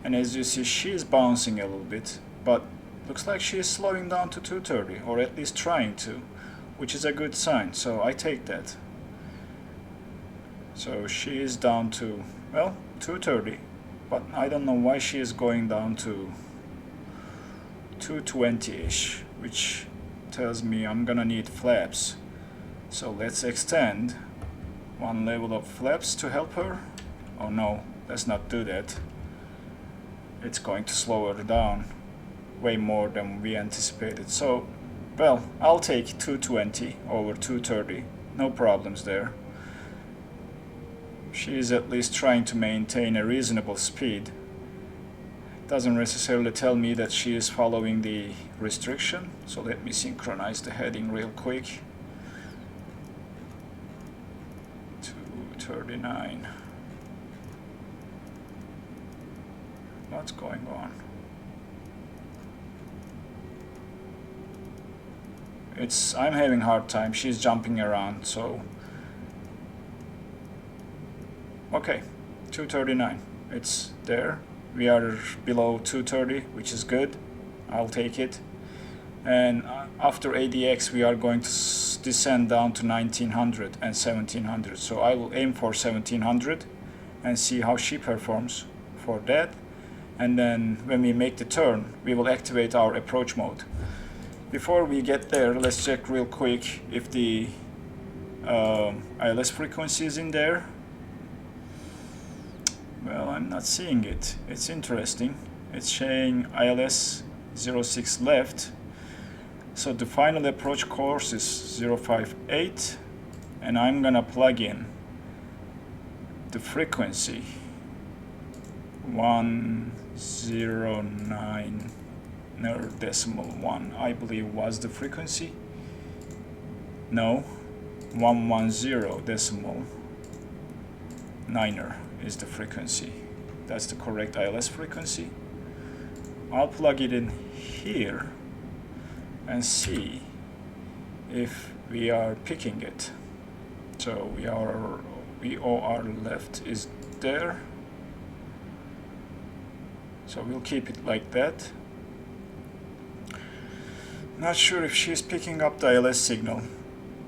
And as you see, she is bouncing a little bit, but looks like she is slowing down to 230, or at least trying to, which is a good sign, so I take that. So she is down to, well, 230, but I don't know why she is going down to 220-ish, which tells me I'm gonna need flaps. So let's extend 1 level of flaps to help her. Oh no, let's not do that. It's going to slow her down way more than we anticipated. So, well, I'll take 220 over 230. No problems there. She is at least trying to maintain a reasonable speed. Doesn't necessarily tell me that she is following the restriction, so let me synchronize the heading real quick. 239. What's going on? I'm having a hard time. She's jumping around, so okay, 239. It's there. We are below 230, which is good. I'll take it. And after ADX, we are going to descend down to 1900 and 1700. So I will aim for 1700 and see how she performs for that. And then when we make the turn, we will activate our approach mode. Before we get there, let's check real quick if the ILS frequency is in there. Well, I'm not seeing it. It's interesting. It's saying ILS 06 left. So the final approach course is 058, and I'm gonna plug in the frequency 109.1, I believe was the frequency. No, 110.9. 9er is the frequency. That's the correct ILS frequency. I'll plug it in here and see if we are picking it. So VOR left is there. So we'll keep it like that. Not sure if she's picking up the ILS signal.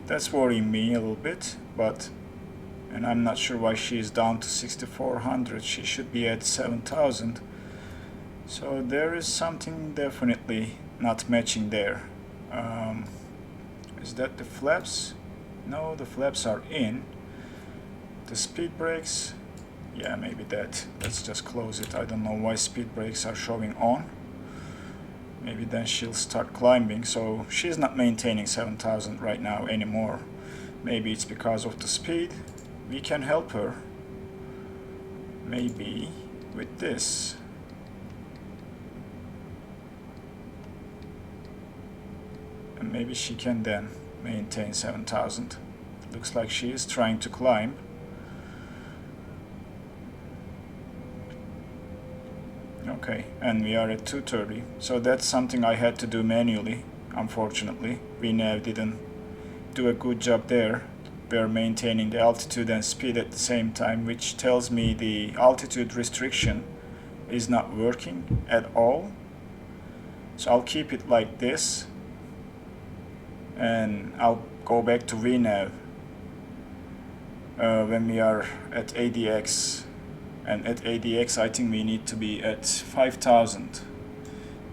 That's worrying me a little bit, and I'm not sure why she's down to 6400. She should be at 7000. So there is something definitely not matching there. Is that the flaps? No, the flaps are in. The speed brakes, yeah, maybe that. Let's just close it. I don't know why speed brakes are showing on. Maybe then she'll start climbing. So she's not maintaining 7000 right now anymore. Maybe it's because of the speed. We can help her maybe with this. And maybe she can then maintain 7000. Looks like she is trying to climb. Okay, and we are at 230. So that's something I had to do manually, unfortunately. VNAV didn't do a good job there. We're maintaining the altitude and speed at the same time, which tells me the altitude restriction is not working at all. So I'll keep it like this, and I'll go back to VNAV when we are at ADX. And at ADX I think we need to be at 5000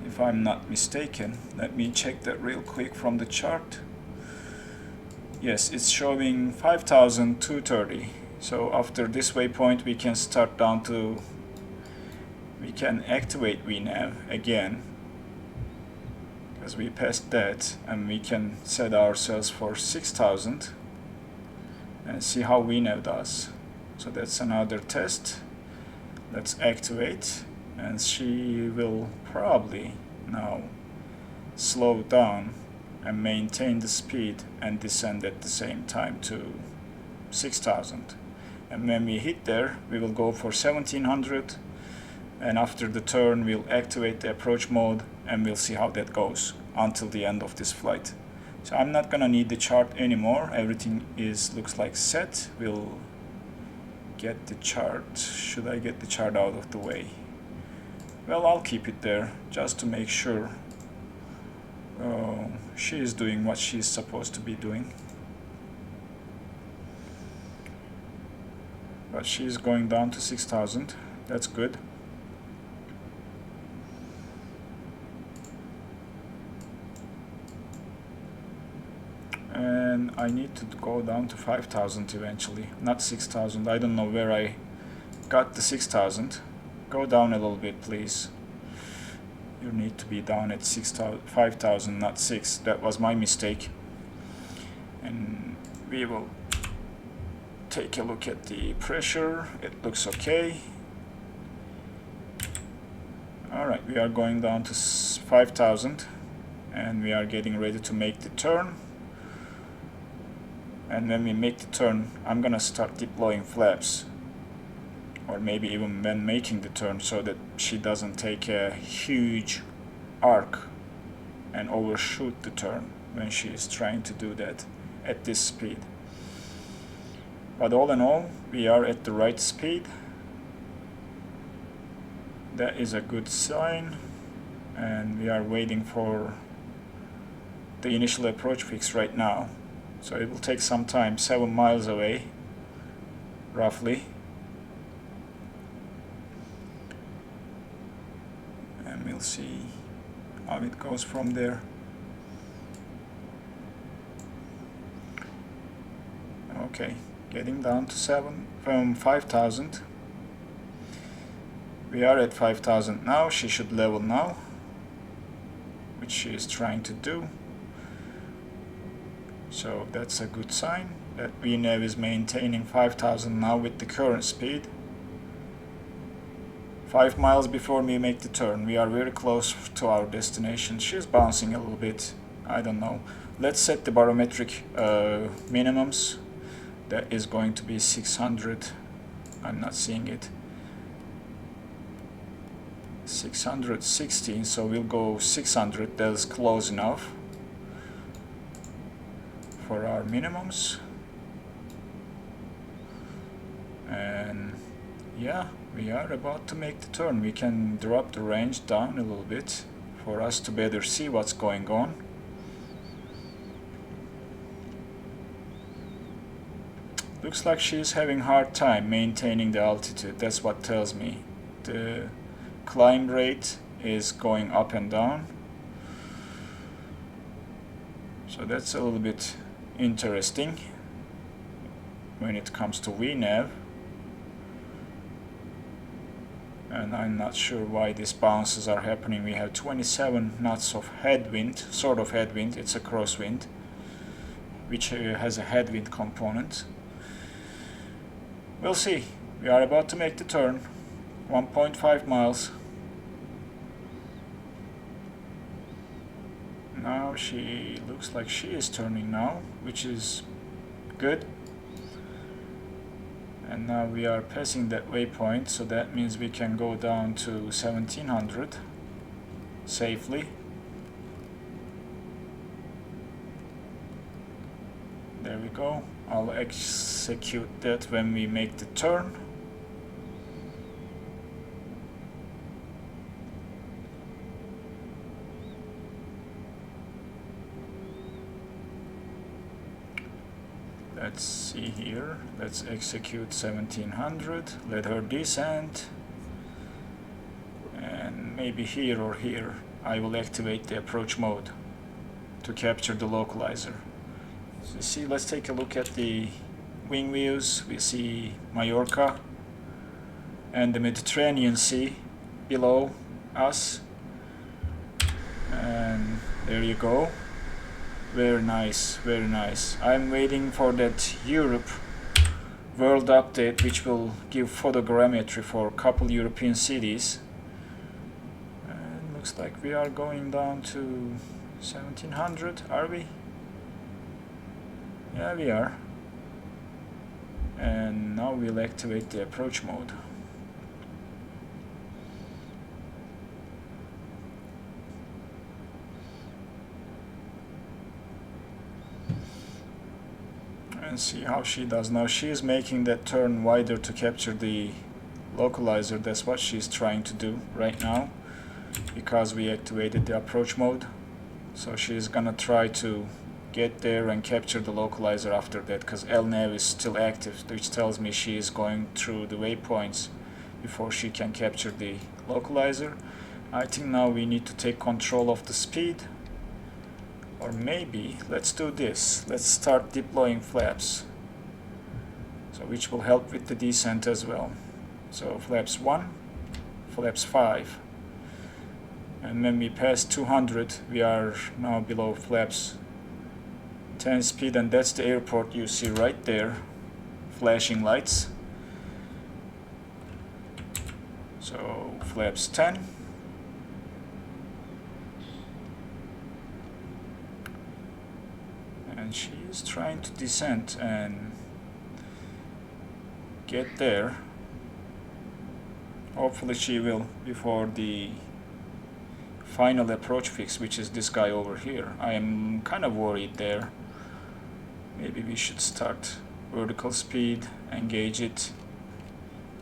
if I'm not mistaken. Let me check that real quick from the chart. Yes, it's showing 5230. So after this waypoint we can start down to, we can activate VNAV again because we passed that, and we can set ourselves for 6000 and see how VNAV does. So that's another test. Let's activate, and she will probably now slow down and maintain the speed and descend at the same time to 6000. And when we hit there, we will go for 1700, and after the turn we'll activate the approach mode, and we'll see how that goes until the end of this flight. So I'm not gonna need the chart anymore. Everything looks like set. We'll get the chart. Should I get the chart out of the way? Well, I'll keep it there just to make sure she is doing what she's supposed to be doing. But she's going down to 6000. That's good. And I need to go down to 5000 eventually, not 6000. I don't know where I got the 6000. Go down a little bit, please. You need to be down at 5000, not 6. That was my mistake. And we will take a look at the pressure. It looks okay. Alright, we are going down to 5000, and we are getting ready to make the turn. And when we make the turn, I'm gonna start deploying flaps, or maybe even when making the turn, so that she doesn't take a huge arc and overshoot the turn when she is trying to do that at this speed. But all in all, we are at the right speed. That is a good sign, and we are waiting for the initial approach fix right now. So it will take some time, 7 miles away, roughly. And we'll see how it goes from there. Okay, getting down to 5000. We are at 5000 now. She should level now, which she is trying to do. So that's a good sign that VNAV is maintaining 5000 now with the current speed. 5 miles before we make the turn. We are very close to our destination. She's bouncing a little bit. I don't know. Let's set the barometric minimums. That is going to be 600 I'm not seeing it. 616, so we'll go 600. That's close enough for our minimums. And yeah, we are about to make the turn. We can drop the range down a little bit for us to better see what's going on. Looks like she's having a hard time maintaining the altitude. That's what tells me. The climb rate is going up and down. So that's a little bit interesting when it comes to VNAV. And I'm not sure why these bounces are happening. We have 27 knots of headwind, sort of headwind. It's a crosswind, which has a headwind component. We'll see. We are about to make the turn. 1.5 miles. Now she looks like she is turning now, which is good. And now we are passing that waypoint, so that means we can go down to 1700 safely. There we go. I'll execute that when we make the turn. Let's see here. Let's execute 1700. Let her descend. And maybe here or here I will activate the approach mode to capture the localizer. So you see, let's take a look at the wing views. We see Mallorca and the Mediterranean Sea below us. And there you go. Very nice, very nice. I'm waiting for that Europe world update, which will give photogrammetry for a couple European cities. And looks like we are going down to 1700, are we? Yeah, we are. And now we'll activate the approach mode. And see how she does now. She is making that turn wider to capture the localizer. That's what she's trying to do right now, because we activated the approach mode. So she's gonna try to get there and capture the localizer after that, because LNAV is still active, which tells me she is going through the waypoints before she can capture the localizer. I think now we need to take control of the speed. Or maybe, let's do this. Let's start deploying flaps. So which will help with the descent as well. So flaps 1, flaps 5. And when we pass 200, we are now below flaps 10 speed, and that's the airport you see right there. Flashing lights. So flaps 10. And she is trying to descend and get there. Hopefully she will before the final approach fix, which is this guy over here. I am kind of worried there. Maybe we should start vertical speed, engage it,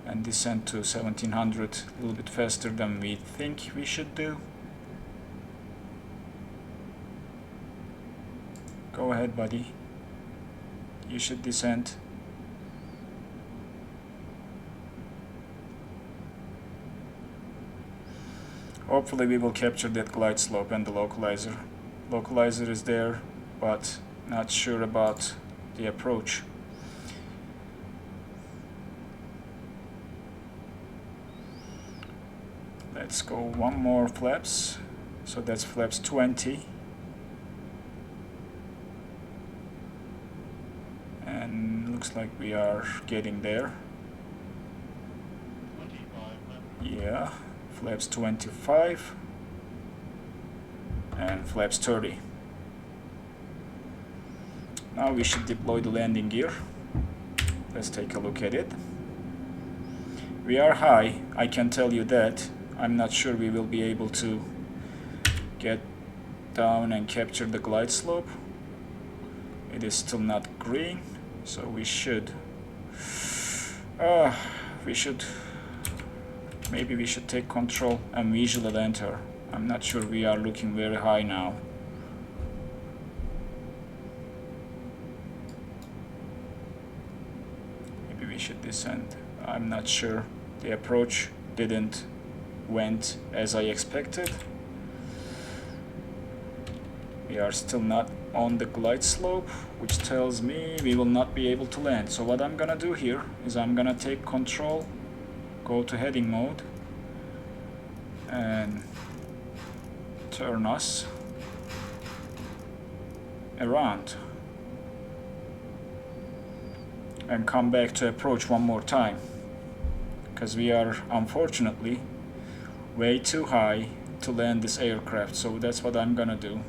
and descend to 1700 a little bit faster than we think we should do. Go ahead, buddy. You should descend. Hopefully we will capture that glide slope and the localizer. Localizer is there, but not sure about the approach. Let's go one more flaps. So that's flaps 20. And looks like we are getting there. Yeah, flaps 25 and flaps 30. Now we should deploy the landing gear. Let's take a look at it. We are high, I can tell you that. I'm not sure we will be able to get down and capture the glide slope. It is still not green, so we should maybe we should take control and visually enter. I'm not sure, we are looking very high now. Maybe we should descend. I'm not sure. The approach didn't went as I expected. We are still not on the glide slope, which tells me we will not be able to land. So what I'm gonna do here is I'm gonna take control, go to heading mode, and turn us around and come back to approach one more time, because we are unfortunately way too high to land this aircraft. So that's what I'm gonna do.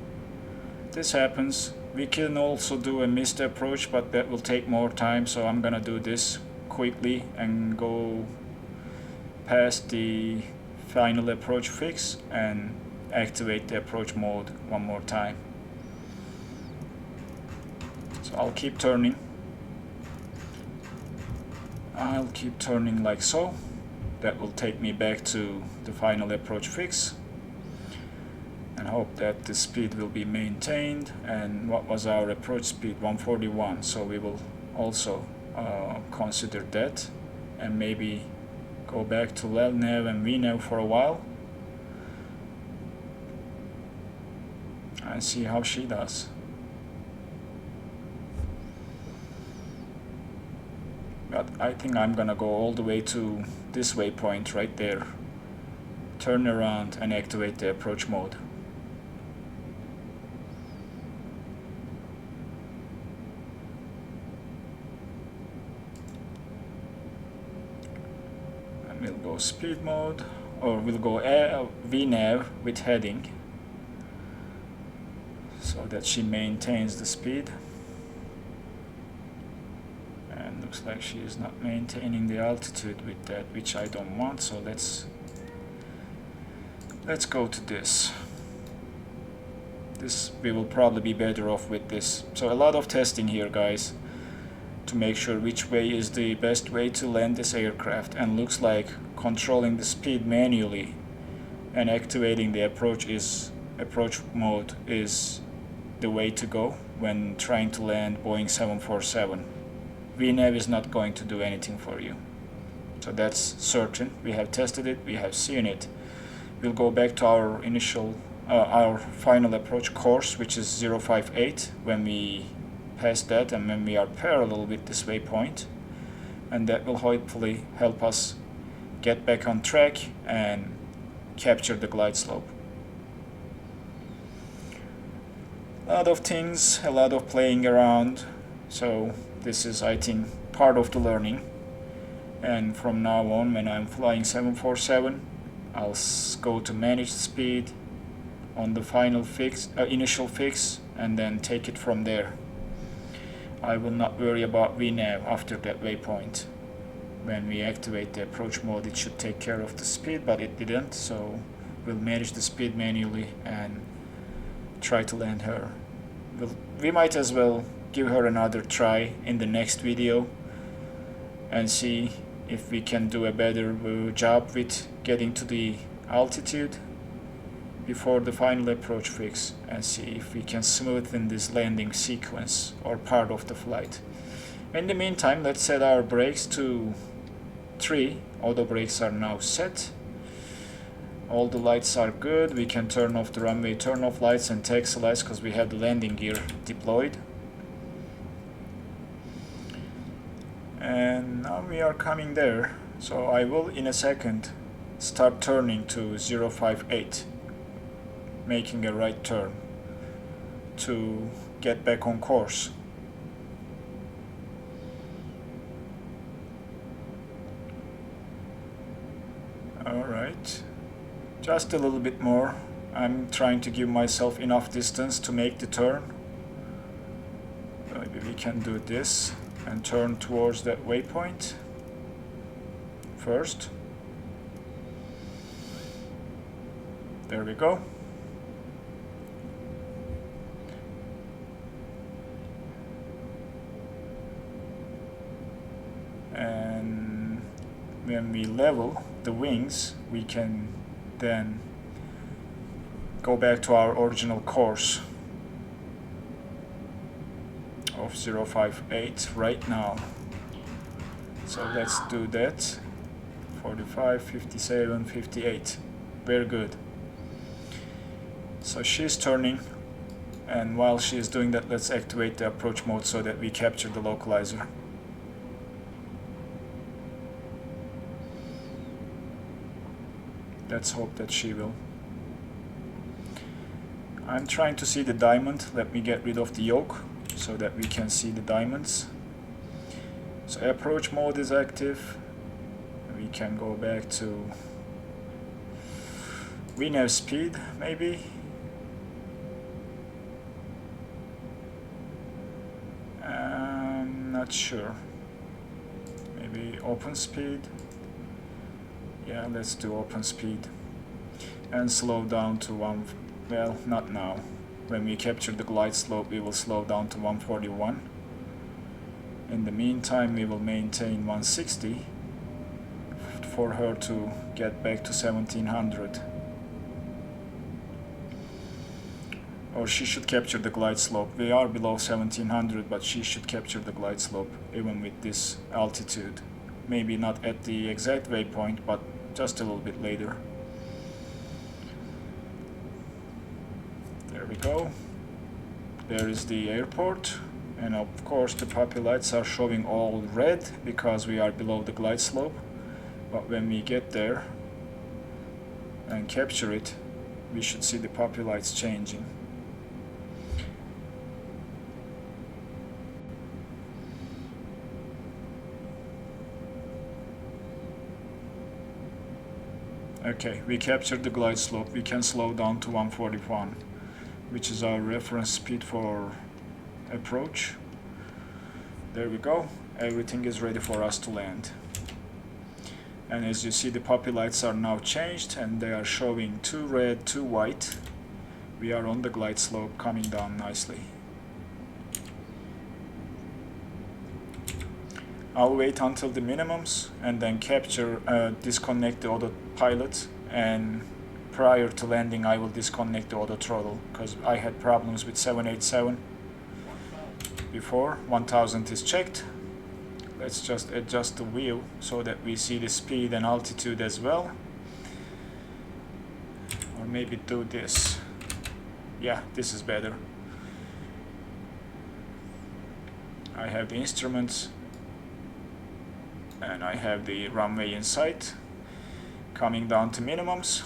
This happens. We can also do a missed approach, but that will take more time, so I'm gonna do this quickly and go past the final approach fix and activate the approach mode one more time. So I'll keep turning. I'll keep turning like so. That will take me back to the final approach fix, and hope that the speed will be maintained. And what was our approach speed? 141. So we will also consider that, and maybe go back to LNAV and VNAV for a while and see how she does. But I think I'm gonna go all the way to this waypoint right there, turn around and activate the approach mode. And we'll go speed mode, or we'll go VNAV with heading, so that she maintains the speed. And looks like she is not maintaining the altitude with that, which I don't want. So let's go to this. This we will probably be better off with this. So a lot of testing here, guys, to make sure which way is the best way to land this aircraft. And looks like controlling the speed manually and activating the approach mode is the way to go when trying to land Boeing 747. VNAV is not going to do anything for you. So that's certain. We have tested it, we have seen it. We'll go back to our our final approach course, which is 058, when we pass that and when we are parallel with this waypoint. And that will hopefully help us get back on track and capture the glide slope. A lot of things, a lot of playing around. So this is, I think, part of the learning. And from now on, when I'm flying 747, I'll go to manage the speed on the final fix, initial fix, and then take it from there. I will not worry about VNAV after that waypoint. When we activate the approach mode, it should take care of the speed, but it didn't. So we'll manage the speed manually and try to land her. We might as well give her another try in the next video and see if we can do a better job with getting to the altitude before the final approach fix, and see if we can smoothen this landing sequence or part of the flight. In the meantime, let's set our brakes to 3. Auto brakes are now set. All the lights are good. We can turn off the runway turn off lights and taxi lights because we have the landing gear deployed. And now we are coming there. So I will in a second start turning to 058, making a right turn to get back on course. Alright, just a little bit more. I'm trying to give myself enough distance to make the turn. Maybe we can do this and turn towards that waypoint. first. There we go. And when we level the wings, we can then go back to our original course of 058 right now. So let's do that. 45, 57, 58. Very good. So she's turning, and while she is doing that, let's activate the approach mode so that we capture the localizer. Let's hope that she will. I'm trying to see the diamond. Let me get rid of the yoke so that we can see the diamonds. So approach mode is active. We can go back to VNAV speed, maybe. Not sure. Maybe open speed. Yeah, let's do open speed. And slow down to one. Well, not now. When we capture the glide slope, we will slow down to 141. In the meantime, we will maintain 160 for her to get back to 1700. Or she should capture the glide slope. We are below 1700, but she should capture the glide slope even with this altitude. Maybe not at the exact waypoint, but just a little bit later. There we go. There is the airport, and of course the puppy lights are showing all red because we are below the glide slope. But when we get there and capture it, we should see the puppy lights changing. Okay, we captured the glide slope. We can slow down to 141, which is our reference speed for approach. There we go. Everything is ready for us to land. And as you see, the puppy lights are now changed and they are showing 2 red, 2 white. We are on the glide slope coming down nicely. I'll wait until the minimums and then disconnect the autopilot, and prior to landing I will disconnect the auto throttle because I had problems with 787 before. 1000 is checked. Let's just adjust the wheel so that we see the speed and altitude as well. Or maybe do this. Yeah, this is better. I have the instruments and I have the runway in sight. Coming down to minimums.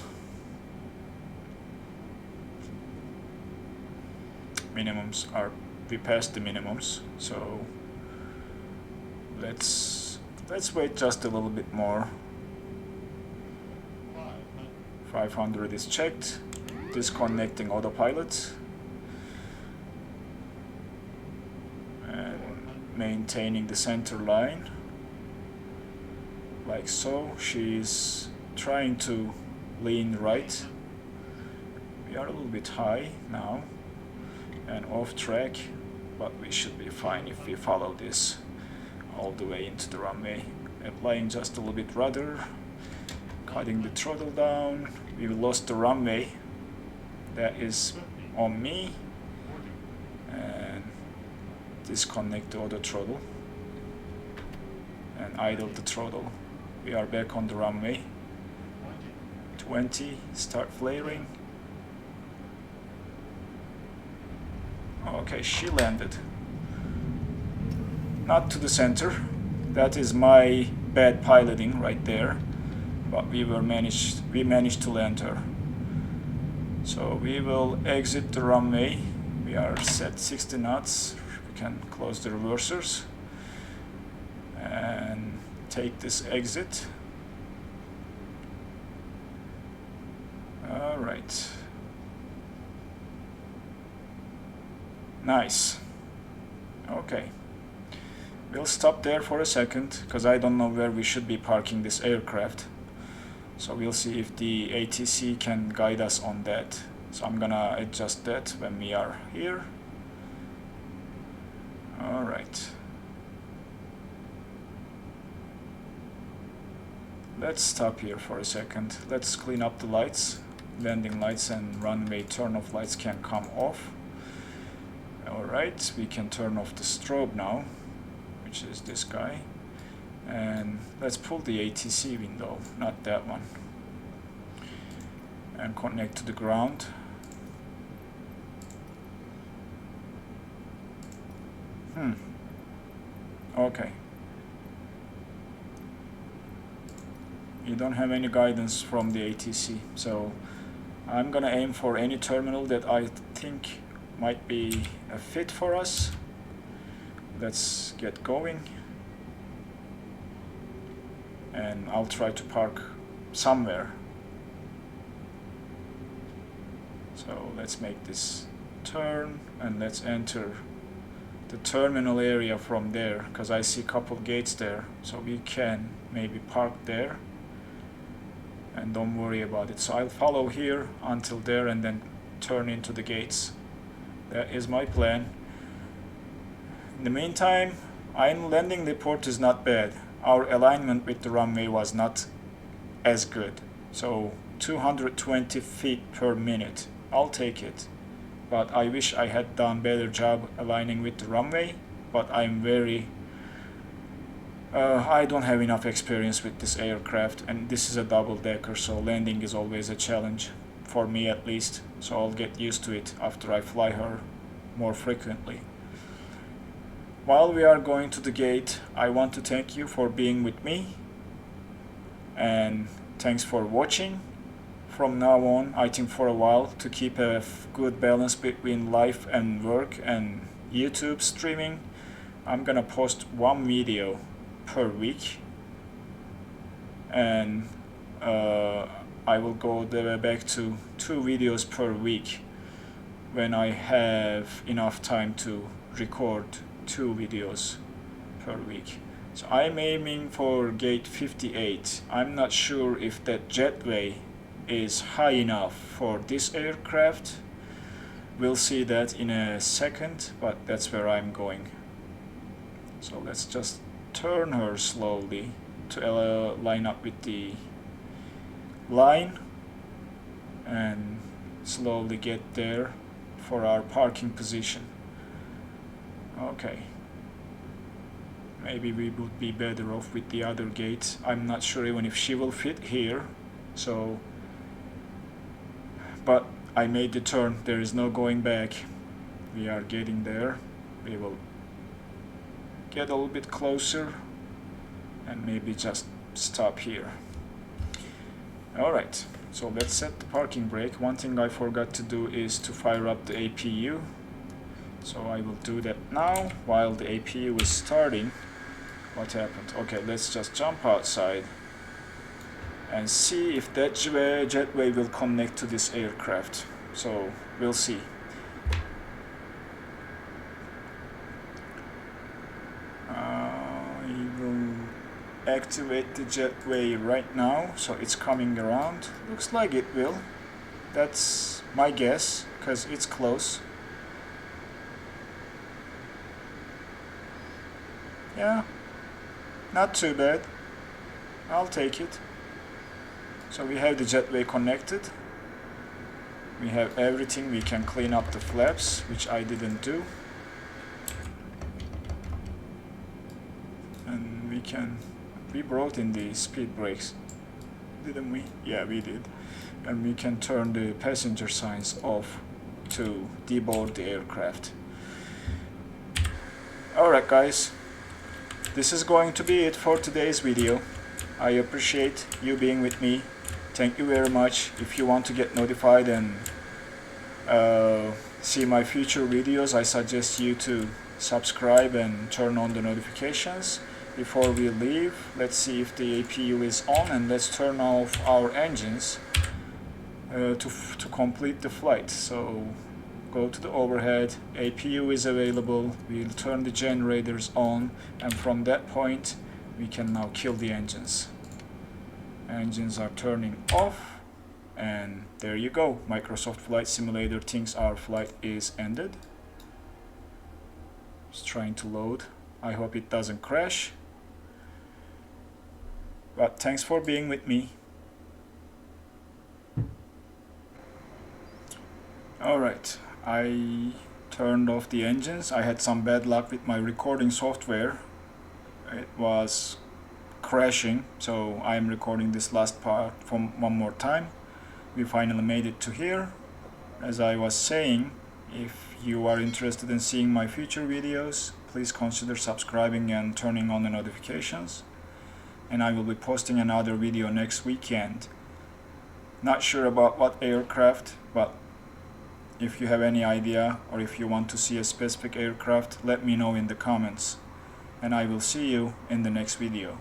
We passed the minimums, so let's wait just a little bit more. 500 is checked. Disconnecting autopilot and maintaining the center line like so. She's trying to lean right. We are a little bit high now and off track, but we should be fine if we follow this all the way into the runway. Applying just a little bit rudder, cutting the throttle down. We lost the runway. That is on me. And disconnect the auto throttle and idle the throttle. We are back on the runway. 20, start flaring. Okay, she landed. Not to the center. That is my bad piloting right there. But we managed to land her. So we will exit the runway. We are set 60 knots. We can close the reversers and take this exit. All right. Nice. Okay. We'll stop there for a second because I don't know where we should be parking this aircraft. So we'll see if the ATC can guide us on that. So I'm gonna adjust that when we are here. Alright. Let's stop here for a second. Let's clean up the lights. Landing lights and runway turn off lights can come off. Alright, we can turn off the strobe now, which is this guy. And let's pull the ATC window, not that one. And connect to the ground. Okay. You don't have any guidance from the ATC, so I'm gonna aim for any terminal that I think might be a fit for us. Let's get going. And I'll try to park somewhere. So let's make this turn and let's enter the terminal area from there, because I see a couple gates there, so we can maybe park there and don't worry about it. So I'll follow here until there and then turn into the gates. That is my plan. In the meantime, landing report is not bad. Our alignment with the runway was not as good. So 220 feet per minute. I'll take it. But I wish I had done better job aligning with the runway. But I'm very... I don't have enough experience with this aircraft. And this is a double-decker, so landing is always a challenge. For me at least. So I'll get used to it after I fly her more frequently. While we are going to the gate, I want to thank you for being with me. And thanks for watching. From now on, I think for a while, to keep a good balance between life and work and YouTube streaming, I'm gonna post one video per week. And I will go back to 2 videos per week when I have enough time to record 2 videos per week. So I'm aiming for gate 58. I'm not sure if that jetway is high enough for this aircraft. We'll see that in a second, but that's where I'm going. So let's just turn her slowly to line up with the line and slowly get there for our parking position. Okay. Maybe we would be better off with the other gate. I'm not sure even if she will fit here. So, but I made the turn. There is no going back. We are getting there. We will get a little bit closer and maybe just stop here. Alright, so let's set the parking brake. One thing I forgot to do is to fire up the APU. So I will do that now while the APU is starting. What happened? Okay, let's just jump outside and see if that jetway will connect to this aircraft. So we'll see. I will activate the jetway right now, so it's coming around. Looks like it will. That's my guess, because it's close. Yeah, not too bad. I'll take it. So we have the jetway connected. We have everything. We can clean up the flaps, which I didn't do. And we brought in the speed brakes, didn't we? Yeah, we did. And we can turn the passenger signs off to deboard the aircraft. Alright guys, this is going to be it for today's video. I appreciate you being with me. Thank you very much. If you want to get notified and see my future videos, I suggest you to subscribe and turn on the notifications. Before we leave, let's see if the APU is on, and let's turn off our engines to complete the flight. So go to the overhead, APU is available, we'll turn the generators on, and from that point we can now kill the engines. Engines are turning off, and there you go. Microsoft Flight Simulator thinks our flight is ended. It's trying to load. I hope it doesn't crash. But thanks for being with me. Alright, I turned off the engines. I had some bad luck with my recording software. It was crashing, so I am recording this last part from one more time. We finally made it to here. As I was saying, if you are interested in seeing my future videos, please consider subscribing and turning on the notifications. And I will be posting another video next weekend. Not sure about what aircraft, but if you have any idea or if you want to see a specific aircraft, let me know in the comments. And I will see you in the next video.